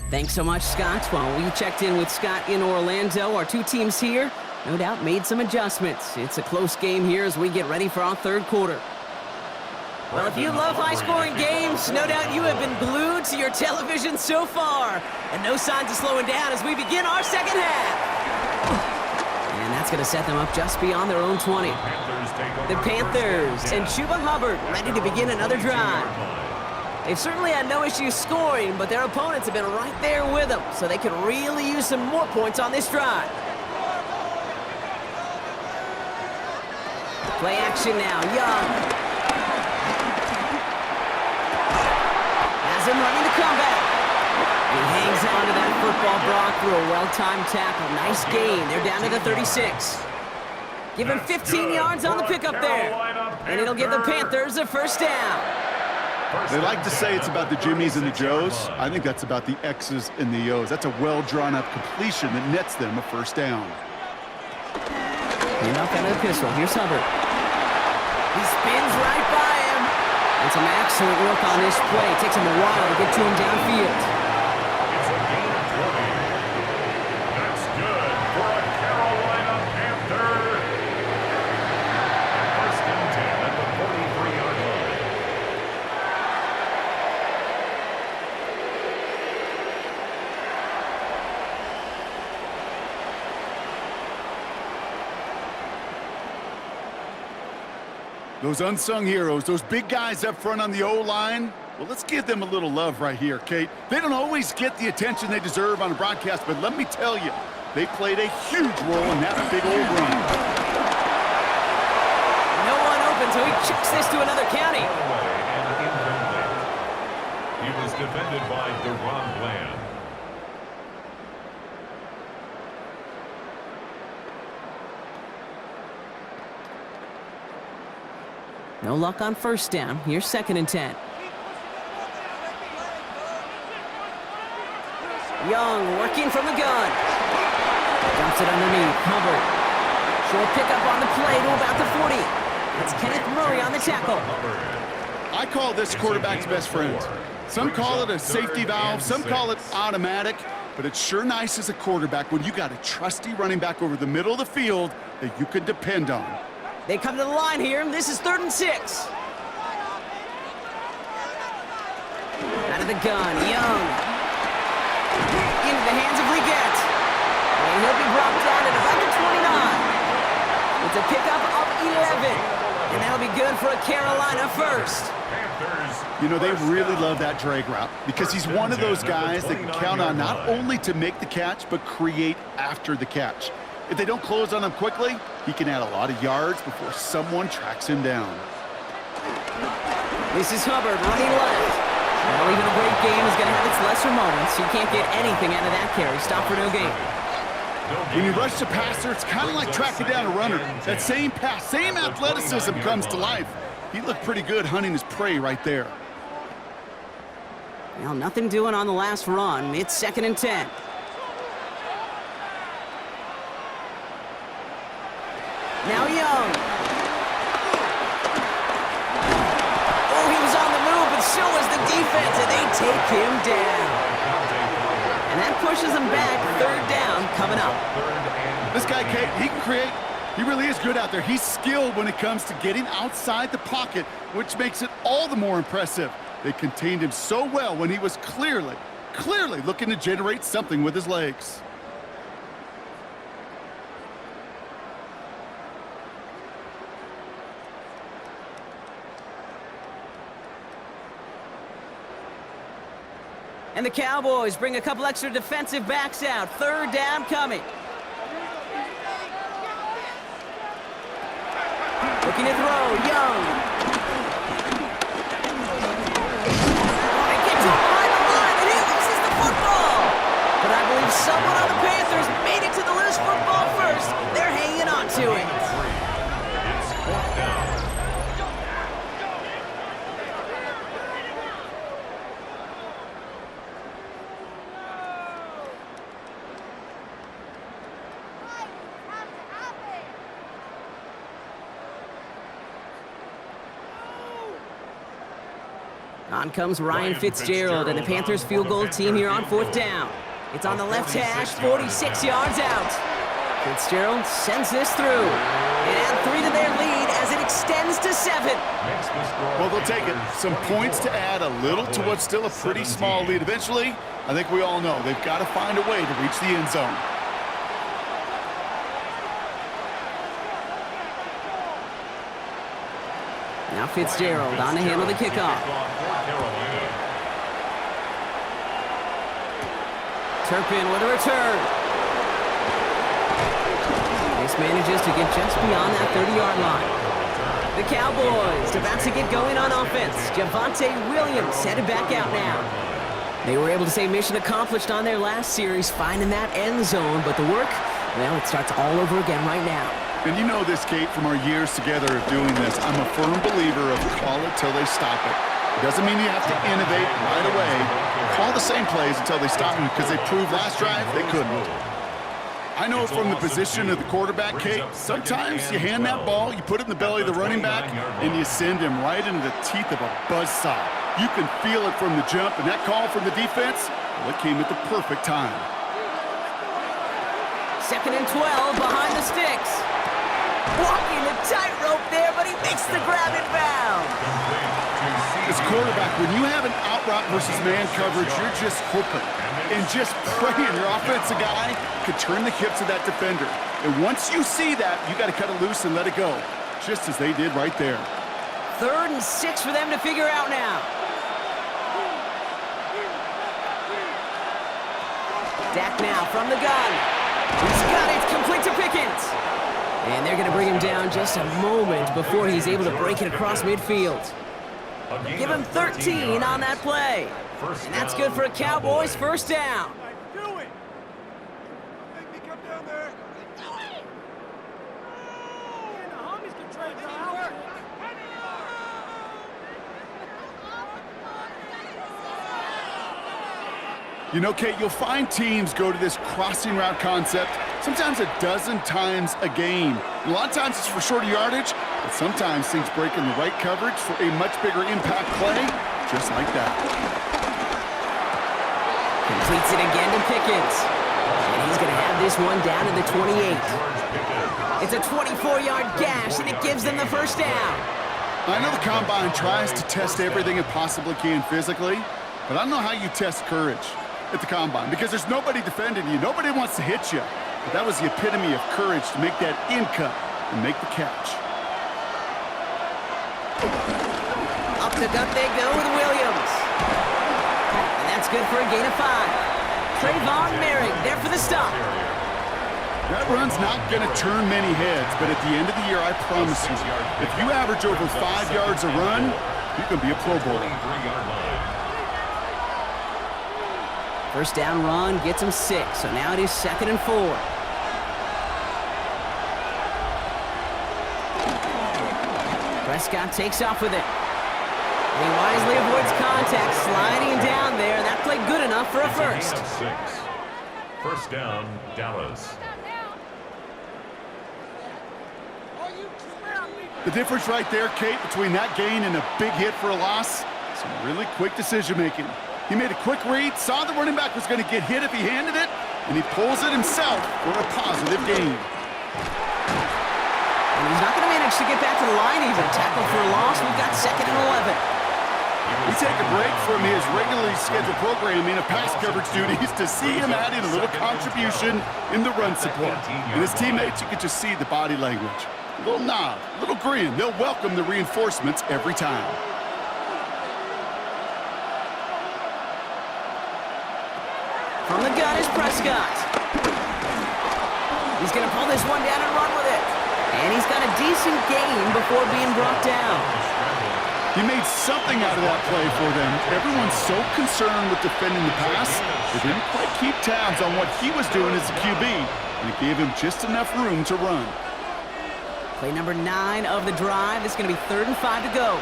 Thanks so much, Scott. While we checked in with Scott in Orlando, our 2 teams here, no doubt, made some adjustments. It's a close game here as we get ready for our third quarter. Well, if you love high-scoring games, no doubt you have been glued to your television so far. And no signs of slowing down as we begin our second half. And that's going to set them up just beyond their own 20. The Panthers and Chuba Hubbard ready to begin another drive. They've certainly had no issues scoring, but their opponents have been right there with them, so they could really use some more points on this drive. Play action now, Young. Has him running the comeback. He hangs on to that football, Brock, through a well-timed tackle. Nice gain. They're down to the 36. Give him 15 yards on the pickup there. And it'll give the Panthers a first down. They like to say it's about the Jimmies and the Joes. I think that's about the X's and the O's. That's a well-drawn-up completion that nets them a first down. Hand off out of the pistol. Here's Hubbard. He spins right by him. And some excellent work on this play. It takes him a while to get to him downfield. It's a gain of 20. That's good for a Carolina Panther. First and 10 at the 43-yard line. Those unsung heroes, those big guys up front on the O-line, well, let's give them a little love right here, Kate. They don't always get the attention they deserve on a broadcast, but let me tell you, they played a huge role in that big old run. No one open, so he chucks this to another county. He was defended by Deron Bland. No luck on first down. Here's 2nd and 10. Young working from the gun. Dumps it underneath. Hubbard. Short pickup on the play to about the 40. It's Kenneth Murray on the tackle. I call this quarterback's best friend. Some call it a safety valve. Some call it automatic. But it's sure nice as a quarterback when you got a trusty running back over the middle of the field that you can depend on. They come to the line here. This is 3rd and 6. Out of the gun, Young. Into the hands of Leggett. And he'll be brought down at about the 29. It's a pickup of 11. And that'll be good for a Carolina first. Panthers. You know, they First really down. love that drag route because he's one of those guys that can count on not only to make the catch, but create after the catch. If they don't close on him quickly, he can add a lot of yards before someone tracks him down. This is Hubbard running left. Well, even a great game is going to have its lesser moments. You can't get anything out of that carry. Stop for no gain. When you rush the passer, it's kind of like tracking down a runner. That same pass, same athleticism comes to life. He looked pretty good hunting his prey right there. Well, nothing doing on the last run. It's 2nd and 10. Now Young. Oh, he was on the move, but so was the defense, and they take him down. And that pushes him back. 3rd down coming up. This guy, Kate, he can create. He really is good out there. He's skilled when it comes to getting outside the pocket, which makes it all the more impressive. They contained him so well when he was clearly looking to generate something with his legs. And the Cowboys bring a couple extra defensive backs out. 3rd down coming. Looking to throw, Young. Oh, he gets up behind the line, and he loses the football. But I believe someone on the Panthers made it to the loose football first. They're hanging on to it. It's 4th down. On comes Ryan Fitzgerald and the Panthers field goal team here on 4th down. It's on the left hash, 46 yards out. Fitzgerald sends this through. And add 3 to their lead as it extends to 7. Well, they'll take it. Some points to add a little to what's still a pretty small lead. Eventually, I think we all know they've got to find a way to reach the end zone. Now Fitzgerald on to handle the kickoff. Turpin with a return. This manages to get just beyond that 30-yard line. The Cowboys about to get going on offense. Javonte Williams headed back out now. They were able to say mission accomplished on their last series, finding that end zone, but the work, well, it starts all over again right now. And you know this, Kate, from our years together of doing this. I'm a firm believer of call it till they stop it. It doesn't mean you have to innovate right away. Call the same plays until they stop them because they proved last drive they couldn't. I know from the position of the quarterback, Kate, sometimes you hand that ball, you put it in the belly of the running back, and you send him right into the teeth of a buzzsaw. You can feel it from the jump, and that call from the defense, well, it came at the perfect time. 2nd and 12 behind the sticks. Walking the tightrope there, but he makes the grab and bound. As quarterback, when you have an out route versus man coverage, you're just hoping and just praying your offensive guy could turn the hips of that defender. And once you see that, you got to cut it loose and let it go, just as they did right there. 3rd and 6 for them to figure out now. Dak now from the gun. He's got it, complete to Pickens. And they're going to bring him down just a moment before he's able to break it across midfield. Give him 13 on that play. And that's good for a Cowboys 1st down. You know, Kate, you'll find teams go to this crossing route concept sometimes a dozen times a game. And a lot of times it's for shorter yardage, but sometimes things break in the right coverage for a much bigger impact play, just like that. Completes it again to Pickens. And he's going to have this one down to the 28. It's a 24-yard gash, and it gives them the 1st down. I know the Combine tries to test everything it possibly can physically, but I don't know how you test courage at the Combine, because there's nobody defending you. Nobody wants to hit you. But that was the epitome of courage to make that in cut and make the catch. Up Took up they go with Williams. And that's good for a gain of 5. Trayvon Merrick there for the stop. That run's not going to turn many heads, but at the end of the year, I promise you, if you average over 5 yards a run, you can be a Pro Bowler. First down run gets him 6, so now it is 2nd and 4. Prescott takes off with it. And he wisely avoids contact, sliding down there. That played good enough for a first. First down, Dallas. The difference right there, Kate, between that gain and a big hit for a loss, some really quick decision-making. He made a quick read, saw the running back was going to get hit if he handed it, and he pulls it himself for a positive gain. And he's not going to manage to get back to the line even. Tackle for a loss. We've got 2nd and 11. We take a break from his regularly scheduled programming of pass coverage duties to see him add in a little contribution in the run support. And his teammates, you can just see the body language. A little nod, a little grin. They'll welcome the reinforcements every time. From the gun is Prescott. He's going to pull this one down and run with it. And he's got a decent gain before being brought down. He made something out of that play for them. Everyone's so concerned with defending the pass, they didn't quite keep tabs on what he was doing as a QB, and it gave him just enough room to run. Play number 9 of the drive. It's going to be 3rd and 5 to go.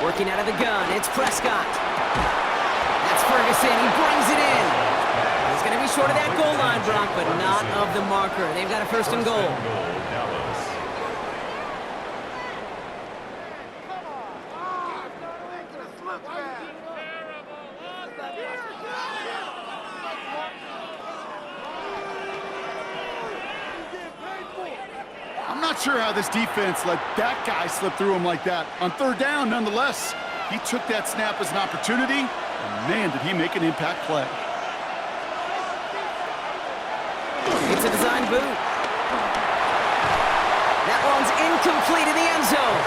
Working out of the gun, it's Prescott. That's Ferguson. He brings it in. He's going to be short of that goal line, Brock, but not of the marker. They've got a 1st and goal. I'm not sure how this defense let that guy slip through him like that. On 3rd down, nonetheless, he took that snap as an opportunity, and man, did he make an impact play. It's a design boot. That one's incomplete in the end zone.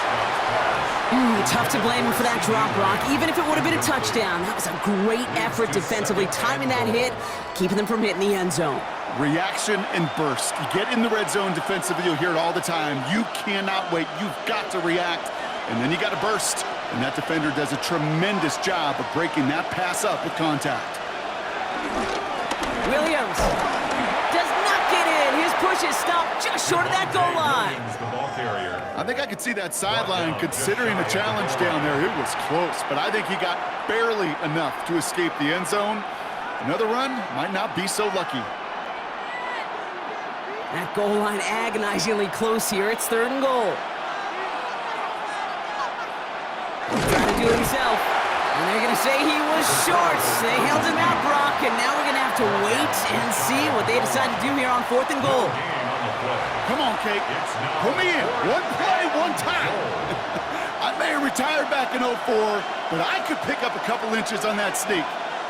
Tough to blame him for that drop, Brock, even if it would have been a touchdown. That was a great effort defensively, timing that hit, keeping them from hitting the end zone. Reaction and burst. You get in the red zone defensively, you'll hear it all the time. You cannot wait. You've got to react, and then you got to burst. And that defender does a tremendous job of breaking that pass up with contact. Williams does not get in. His push is stopped just short of that goal line. I think I could see that sideline considering the challenge down there. It was close, but I think he got barely enough to escape the end zone. Another run might not be so lucky. That goal line agonizingly close here. It's 3rd and goal. Trying to do it himself. And they're going to say he was short. They held him out, Brock, and now we're going to have to wait and see what they decide to do here on 4th and goal. Come on, Kate. Put me in. One play, one time. I may have retired back in 04, but I could pick up a couple inches on that sneak.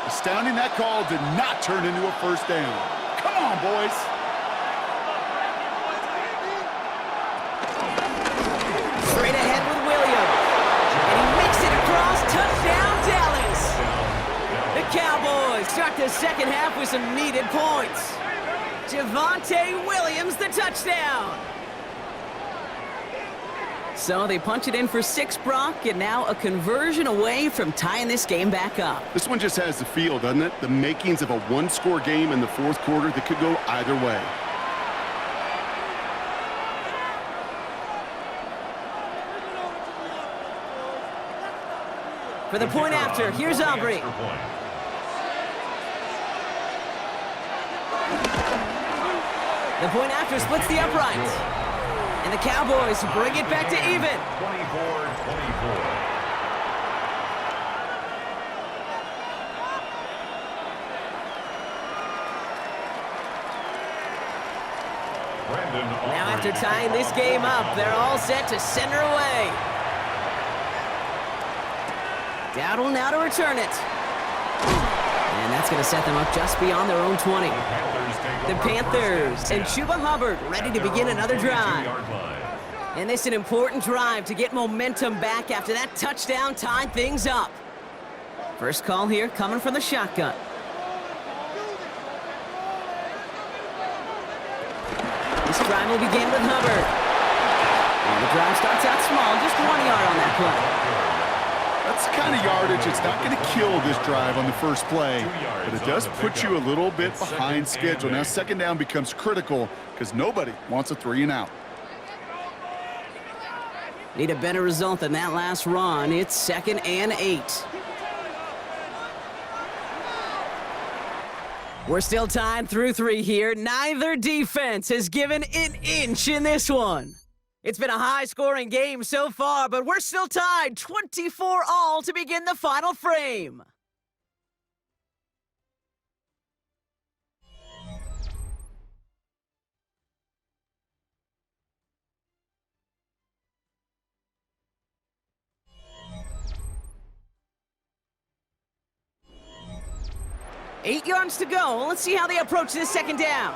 Astounding that call did not turn into a 1st down. Come on, boys. Straight ahead with Williams. And he makes it across. Touchdown, Dallas. The Cowboys start the 2nd half with some needed points. Javonte Williams, the touchdown. So they punch it in for 6, Brock, and now a conversion away from tying this game back up. This one just has the feel, doesn't it? The makings of a one-score game in the 4th quarter that could go either way. For the point after, here's Aubrey. The point after splits the uprights. And the Cowboys bring it back to even. 24-24. Now after tying this game up, they're all set to send her away. Dowdle now to return it. And that's going to set them up just beyond their own 20. The Panthers and Chuba Hubbard ready to begin another drive. And this is an important drive to get momentum back after that touchdown tied things up. First call here coming from the shotgun. This drive will begin with Hubbard. And the drive starts out small, just 1 yard on that play. That's the kind of yardage it's not going to kill this drive on the first play, but it does put you a little bit behind schedule. Now second down becomes critical because nobody wants a 3-and-out. Need a better result than that last run. It's 2nd and 8. We're still tied through 3 here. Neither defense has given an inch in this one. It's been a high-scoring game so far, but we're still tied 24-all to begin the final frame. Eight yards to go. Let's see how they approach this second down.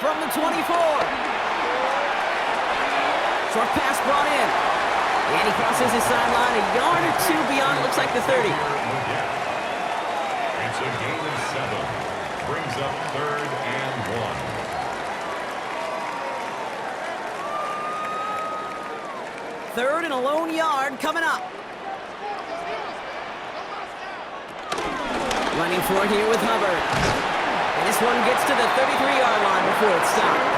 From the 24. Short pass brought in. And he crosses his sideline a yard or 2 beyond, looks like the 30. It's a gain of 7. Brings up 3rd and 1. Third and a lone yard coming up. Running for it here with Hubbard. And this one gets to the 33-yard line before it's stopped.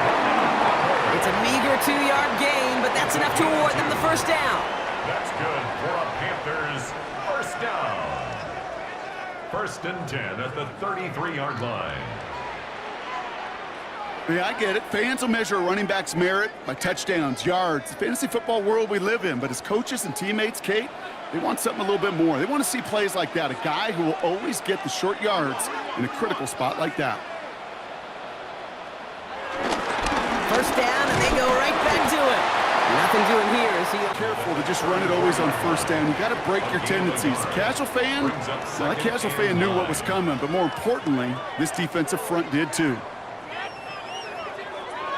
It's a meager 2-yard gain, but that's enough to award them the first down. That's good for a Panthers first down. 1st and 10 at the 33-yard line. Yeah, I get it. Fans will measure a running back's merit by touchdowns, yards, the fantasy football world we live in. But as coaches and teammates, Kate, they want something a little bit more. They want to see plays like that, a guy who will always get the short yards in a critical spot like that. First down, and they go right back to it. Nothing doing here as he... Careful to just run it always on first down. You got to break your tendencies. The casual fan, well, that casual fan knew what was coming, but more importantly, this defensive front did too.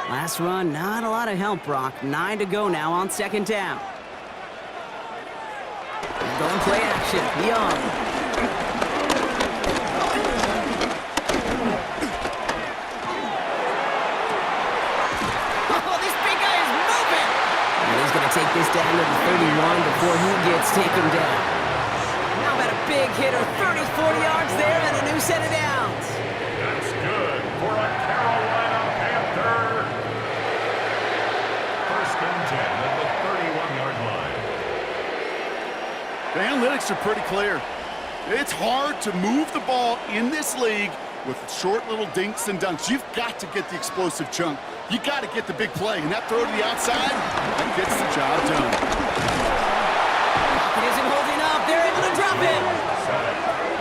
Last run, not a lot of help, Brock. 9 to go now on second down. Going play action, Young. Oh, this big guy is moving! And he's going to take this down to the 31 before he gets taken down. How about a big hitter, 30, 40 yards there and a new set of downs. That's good for a Carolina Panther. 1st and 10 at the 31-yard line. The analytics are pretty clear. It's hard to move the ball in this league with short little dinks and dunks. You've got to get the explosive chunk. You got to get the big play. And that throw to the outside, that gets the job done. It isn't holding up. They're able to drop it.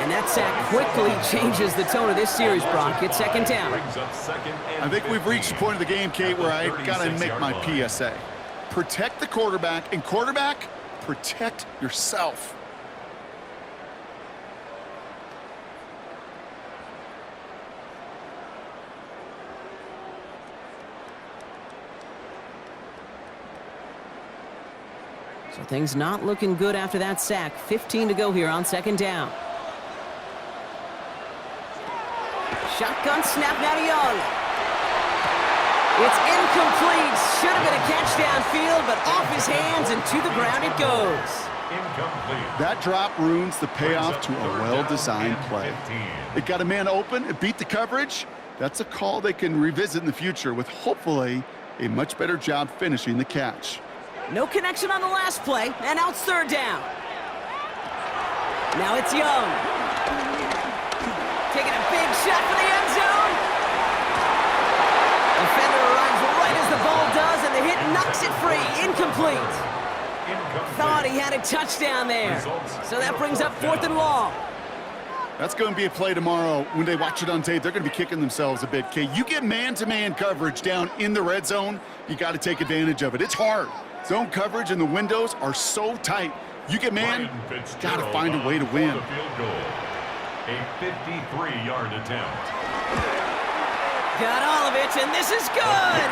And that sack quickly changes the tone of this series, Brock. It's second down. I think we've reached the point of the game, Kate, where I got to make my PSA. Protect the quarterback, and quarterback, protect yourself. So things not looking good after that sack. 15 to go here on second down. Shotgun snap now to Young. It's incomplete. Should have been a catch downfield, but off his hands and to the ground it goes. Incomplete. That drop ruins the payoff to a well-designed play. It got a man open, it beat the coverage. That's a call they can revisit in the future with hopefully a much better job finishing the catch. No connection on the last play, and now it's third down. Now it's Young. Taking a big shot for the end zone. Defender arrives right as the ball does, and the hit knocks it free. Incomplete. Thought he had a touchdown there. So that brings up 4th and long. That's going to be a play tomorrow. When they watch it on tape, they're going to be kicking themselves a bit. Okay, you get man-to-man coverage down in the red zone, you got to take advantage of it. It's hard. Zone coverage and the windows are so tight. You get man, got to find a way to win. A 53-yard attempt. Got all of it, and this is good!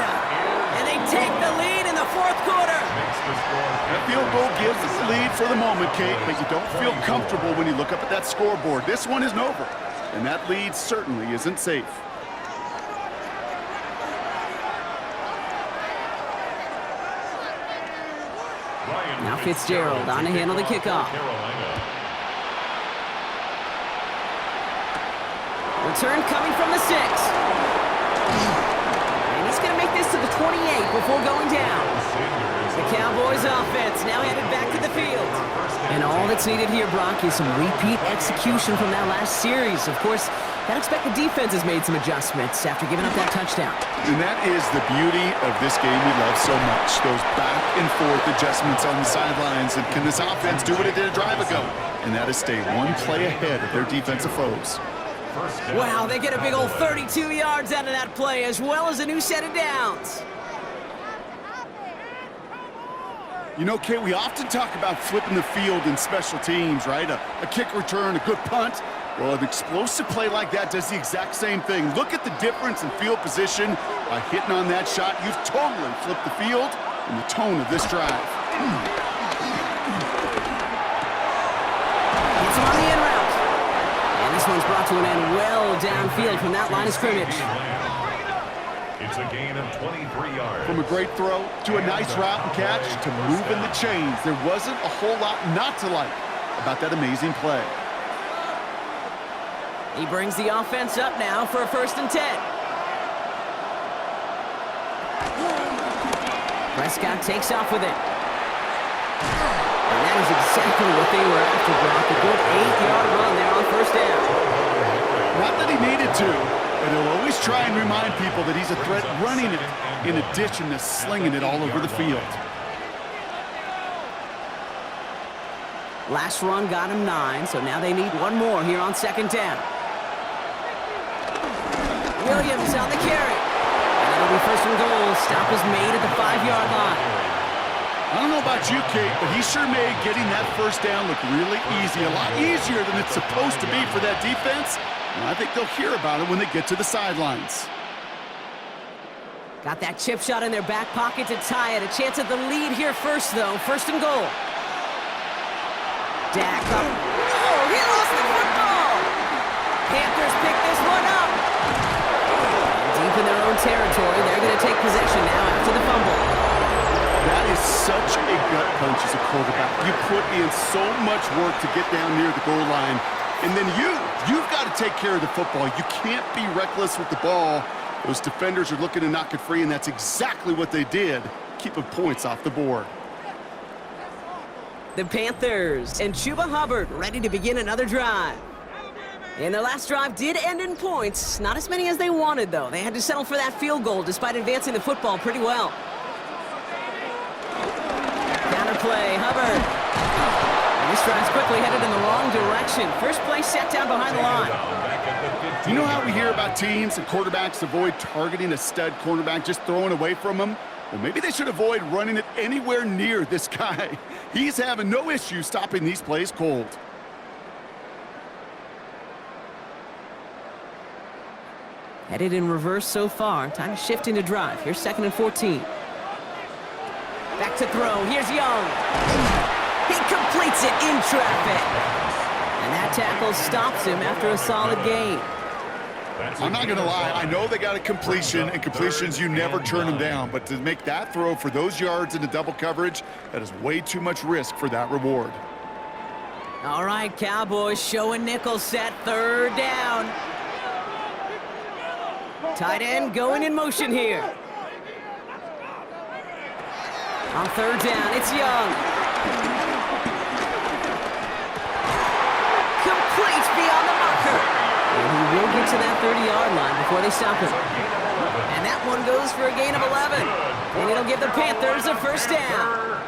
And they take the lead in the fourth quarter. That field goal gives us the lead for the moment, Kate, but you don't feel comfortable when you look up at that scoreboard. This one isn't over, and that lead certainly isn't safe. Now Fitzgerald on to handle the kickoff. Return coming from the 6. And he's going to make this to the 28 before going down. The Cowboys offense now headed back to the field. And all that's needed here, Brock, is some repeat execution from that last series. Of course, I'd expect the defense has made some adjustments after giving up that touchdown. And that is the beauty of this game we love so much. Those back and forth adjustments on the sidelines. And can this offense do what it did a drive ago? And that is stay one play ahead of their defensive foes. Wow, they get a big old 32 yards out of that play, as well as a new set of downs. You know, Kate, we often talk about flipping the field in special teams, right? A kick return, a good punt. Well, an explosive play like that does the exact same thing. Look at the difference in field position. By hitting on that shot, you've totally flipped the field and the tone of this drive. It's on the in route. And this one's brought to an end well downfield from that line of scrimmage. It's a gain of 23 yards. From a great throw to a nice route and catch to moving the chains, there wasn't a whole lot not to like about that amazing play. He brings the offense up now for a 1st and 10. Prescott takes off with it. And that is exactly what they were after, Brock. A good 8-yard run there on 1st down. Not that he needed to, but he'll always try and remind people that he's a threat running it in addition to slinging it all over the field. Last run got him 9, so now they need one more here on 2nd down. Williams on the carry. And it'll be 1st and goal. Stop is made at the 5-yard line. I don't know about you, Kate, but he sure made getting that 1st down look really easy. A lot easier than it's supposed to be for that defense. And I think they'll hear about it when they get to the sidelines. Got that chip shot in their back pocket to tie it. A chance at the lead here first, though. 1st and goal. Dak up. Oh, he lost the football! Panthers pick this one up. Deep in their own territory, they're going to take possession now after the fumble. That is such a gut punch as a quarterback. You put in so much work to get down near the goal line, and then you've got to take care of the football. You can't be reckless with the ball. Those defenders are looking to knock it free, and that's exactly what they did, keeping points off the board. The Panthers and Chuba Hubbard ready to begin another drive. And their last drive did end in points. Not as many as they wanted, though. They had to settle for that field goal despite advancing the football pretty well. Counter play, Hubbard. And this drive's quickly headed in the wrong direction. First play set down behind the line. You know how we hear about teams and quarterbacks avoid targeting a stud cornerback, just throwing away from him? Well, maybe they should avoid running it anywhere near this guy. He's having no issue stopping these plays cold. Headed in reverse so far. Time to shift into drive. Here's 2nd and 14. Back to throw. Here's Young. He completes it in traffic. And that tackle stops him after a solid gain. I'm not going to lie. I know they got a completion, and completions, you never turn them down. But to make that throw for those yards into double coverage, that is way too much risk for that reward. All right, Cowboys showing nickel set. 3rd down. Tight end going in motion here. On 3rd down, it's Young. Complete beyond the marker. And he will get to that 30-yard line before they stop him. And that one goes for a gain of 11. And it'll give the Panthers a 1st down.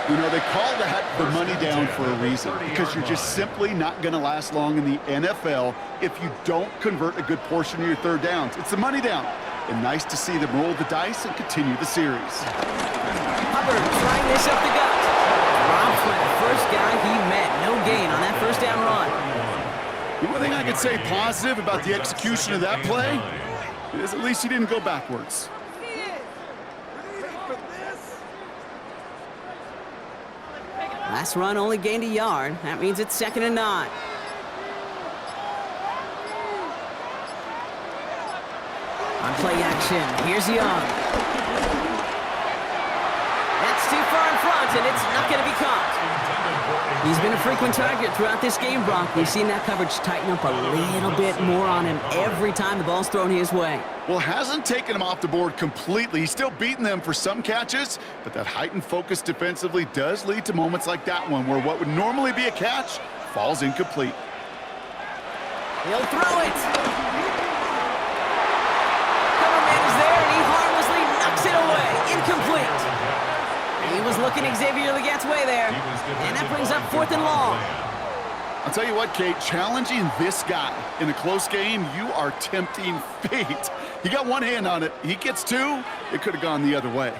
You know, they call that the money down for a reason, because you're just simply not going to last long in the NFL if you don't convert a good portion of your 3rd downs. It's the money down. And nice to see them roll the dice and continue the series. Hubbard trying this up the gut. Drops by the first guy he met. No gain on that 1st down run. The one thing I could say positive about the execution of that play, It is at least he didn't go backwards. Last run only gained a yard. That means it's 2nd and 9. On play action, here's Young. That's too far in front, and it's not going to be caught. He's been a frequent target throughout this game, Brock. We've seen that coverage tighten up a little bit more on him every time the ball's thrown his way. Well, hasn't taken him off the board completely. He's still beating them for some catches, but that heightened focus defensively does lead to moments like that one where what would normally be a catch falls incomplete. He'll throw it. Coverman is there, and he harmlessly knocks it away. Incomplete. He was looking Xavier Legat's way there, and that brings up 4th and long. I'll tell you what, Kate, challenging this guy in a close game, you are tempting fate. He got one hand on it. He gets two. It could have gone the other way.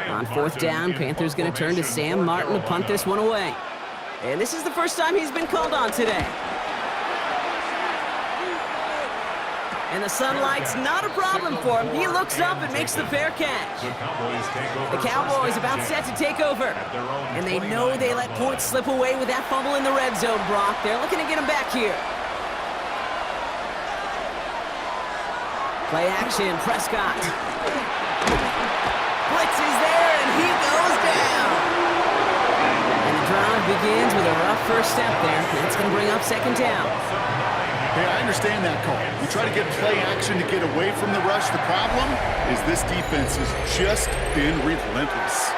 On 4th down, Panthers going to turn to Sam Martin to punt this one away. And this is the first time he's been called on today. And the sunlight's not a problem for him. He looks up and makes the fair catch. The Cowboys about set to take over. And they know they let points slip away with that fumble in the red zone, Brock. They're looking to get him back here. Play action, Prescott. Blitz is there, and he goes down. And the drive begins with a rough first step there. That's going to bring up 2nd down. Hey, I understand that call. You try to get play action to get away from the rush. The problem is this defense has just been relentless.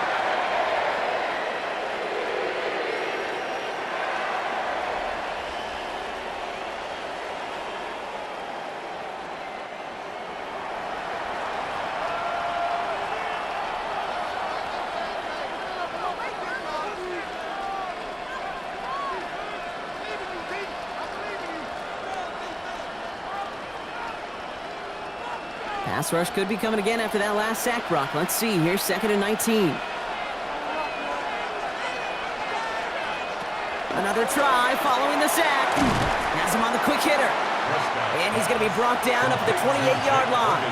Pass rush could be coming again after that last sack, Brock. Let's see. Here's 2nd and 19. Another try following the sack. Has him on the quick hitter. And he's going to be brought down up at the 28-yard line.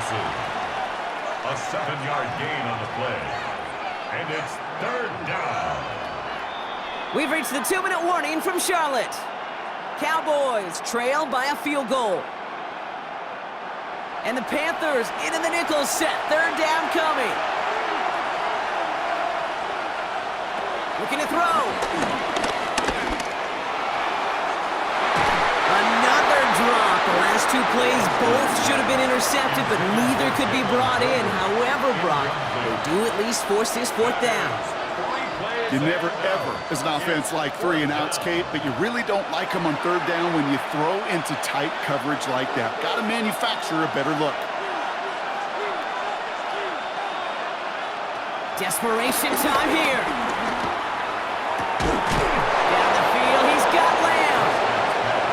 A 7-yard gain on the play. And it's 3rd down. We've reached the 2-minute warning from Charlotte. Cowboys trail by a field goal. And the Panthers into the nickel set. 3rd down coming. Looking to throw. Another drop. The last 2 plays both should have been intercepted, but neither could be brought in. However, Brock, they do at least force this 4th down. You never, ever, as an offense, like 3 and outs, Kate, but you really don't like them on 3rd down when you throw into tight coverage like that. Got to manufacture a better look. Desperation time here. Down the field, he's got Lamb.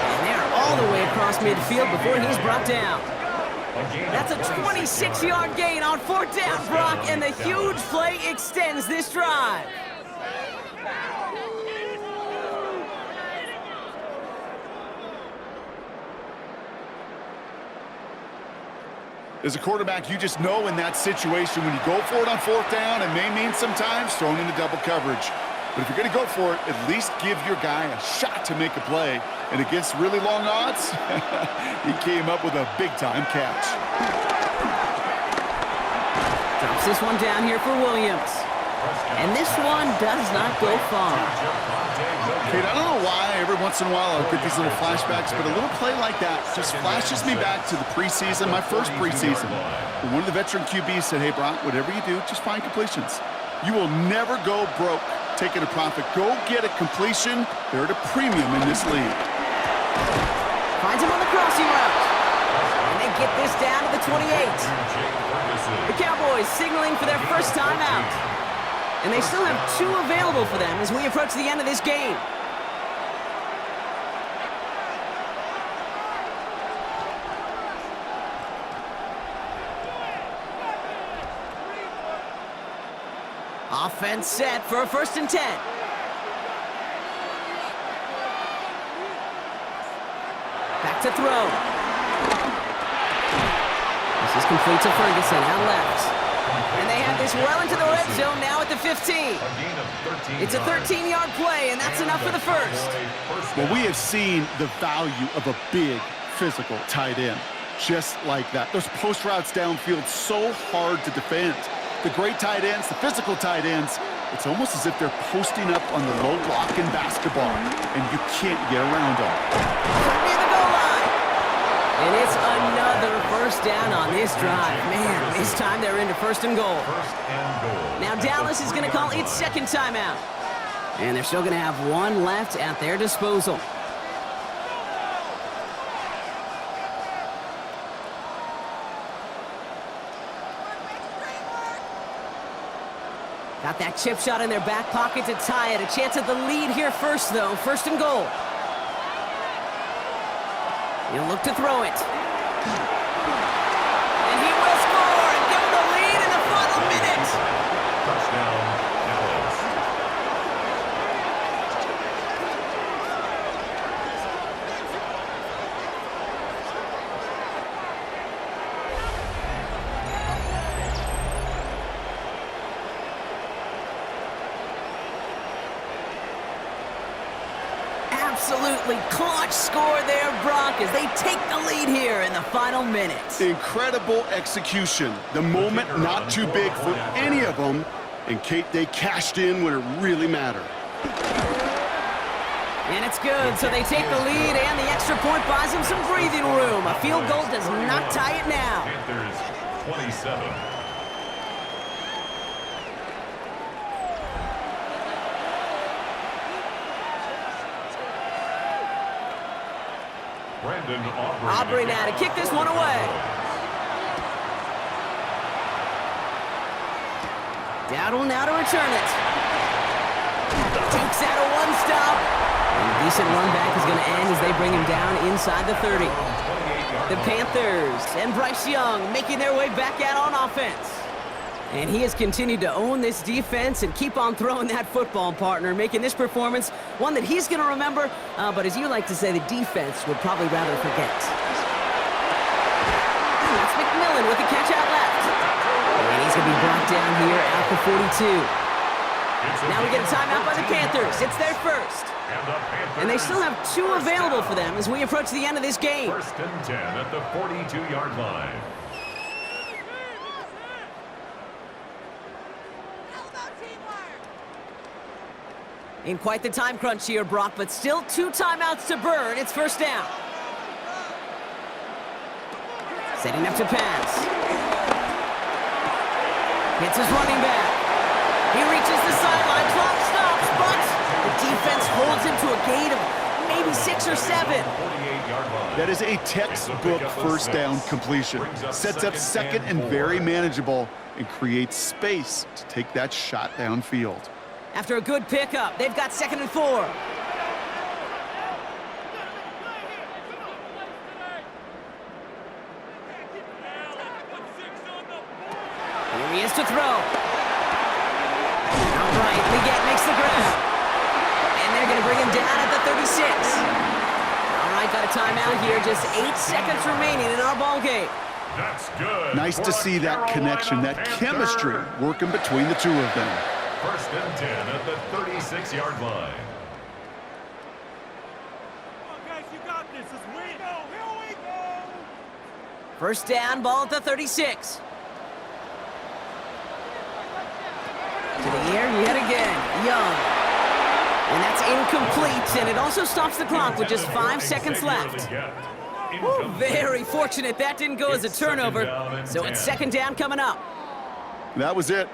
And they're all the way across midfield before he's brought down. That's a 26-yard gain on 4th down, Brock, and the huge play extends this drive. As a quarterback, you just know in that situation when you go for it on 4th down, it may mean sometimes thrown into double coverage. But if you're going to go for it, at least give your guy a shot to make a play. And against really long odds, he came up with a big-time catch. Drops this one down here for Williams. And this one does not go far. Kate, I don't know why every once in a while I'll get these little flashbacks, but a little play like that just flashes me back to the preseason, my first preseason. One of the veteran QBs said, hey, Brock, whatever you do, just find completions. You will never go broke taking a profit. Go get a completion. They're at a premium in this league. Finds him on the crossing route. And they get this down to the 28. The Cowboys signaling for their first time out. And they still have 2 available for them as we approach the end of this game. Offense set for a 1st and 10. Back to throw. Just complete to Ferguson out left. And they have this well into the red zone now at the 15. It's a 13-yard play, and that's enough for the first. Well, we have seen the value of a big physical tight end. Just like that. Those post routes downfield, so hard to defend. The great tight ends, the physical tight ends, it's almost as if they're posting up on the low block in basketball, and you can't get around them. Near the goal line. And it's another first down on this drive. Man, this time they're into first and goal. Now Dallas is going to call its second timeout. And they're still going to have one left at their disposal. Got that chip shot in their back pocket to tie it. A chance at the lead here first, though. First and goal. He'll look to throw it. And he will score and give them the lead in the final minute. Touchdown, Dallas. Absolutely clutch score there, Brock, as they take the lead here in the final minute. Incredible execution. The moment not too big for any of them. And Kate, they cashed in when it really mattered. And it's good, so they take the lead, and the extra point buys them some breathing room. A field goal does not tie it now. Panthers 27. Aubrey now to kick this one away. Dowdle now to return it. Takes out a one-stop. And a decent run back is going to end as they bring him down inside the 30. The Panthers and Bryce Young making their way back out on offense. And he has continued to own this defense and keep on throwing that football, partner, making this performance one that he's going to remember, but as you like to say, the defense would probably rather forget. That's McMillan with the catch out left. And he's going to be brought down here at the 42. Now we get a timeout by the Panthers. It's their first. And they still have two available for them as we approach the end of this game. First and 10 at the 42-yard line. In quite the time crunch here, Brock, but still two timeouts to burn. It's first down. Setting up to pass. Hits his running back. He reaches the sideline, clock stops, but the defense holds him to a gain of maybe 6 or 7. That is a textbook first down completion. Sets up second and very manageable and creates space to take that shot downfield. After a good pickup, they've got 2nd and 4. Here he is to throw. All right, Leggett makes the grab. And they're going to bring him down at the 36. All right, got a timeout here. Just 8 seconds remaining in our ball game. That's good. Nice to see that connection, that chemistry working between the two of them. First and 10 at the 36-yard line. Guys, you got this. Here we go. First down, ball at the 36. To the air yet again, Young. And that's incomplete, and it also stops the clock with just 5 seconds left. Ooh, very fortunate that didn't go as a turnover, so it's 2nd down coming up. That was it.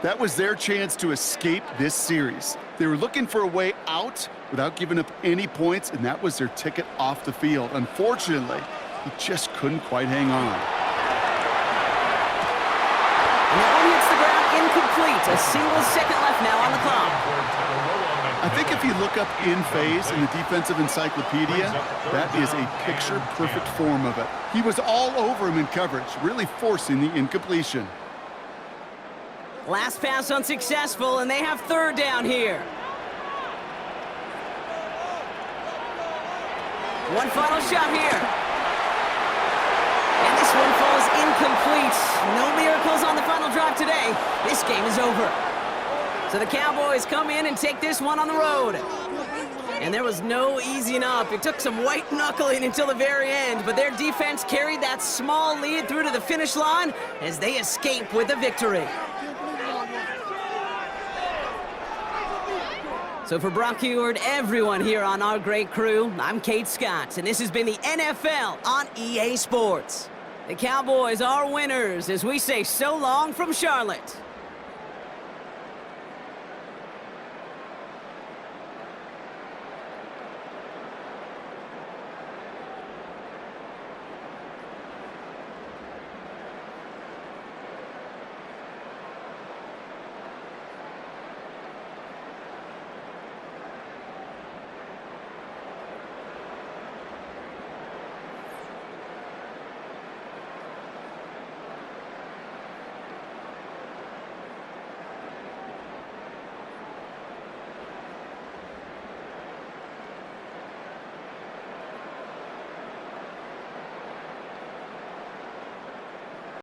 That was their chance to escape this series. They were looking for a way out without giving up any points, and that was their ticket off the field. Unfortunately, he just couldn't quite hang on. And that one hits the ground incomplete. A single second left now on the clock. I think if you look up in phase in the defensive encyclopedia, that is a picture-perfect form of it. He was all over him in coverage, really forcing the incompletion. Last pass unsuccessful, and they have 3rd down here. One final shot here. And this one falls incomplete. No miracles on the final drive today. This game is over. So the Cowboys come in and take this one on the road. And there was no easing up. It took some white knuckling until the very end, but their defense carried that small lead through to the finish line as they escape with a victory. So for Brock Heward, everyone here on our great crew, I'm Kate Scott, and this has been the NFL on EA Sports. The Cowboys are winners as we say so long from Charlotte.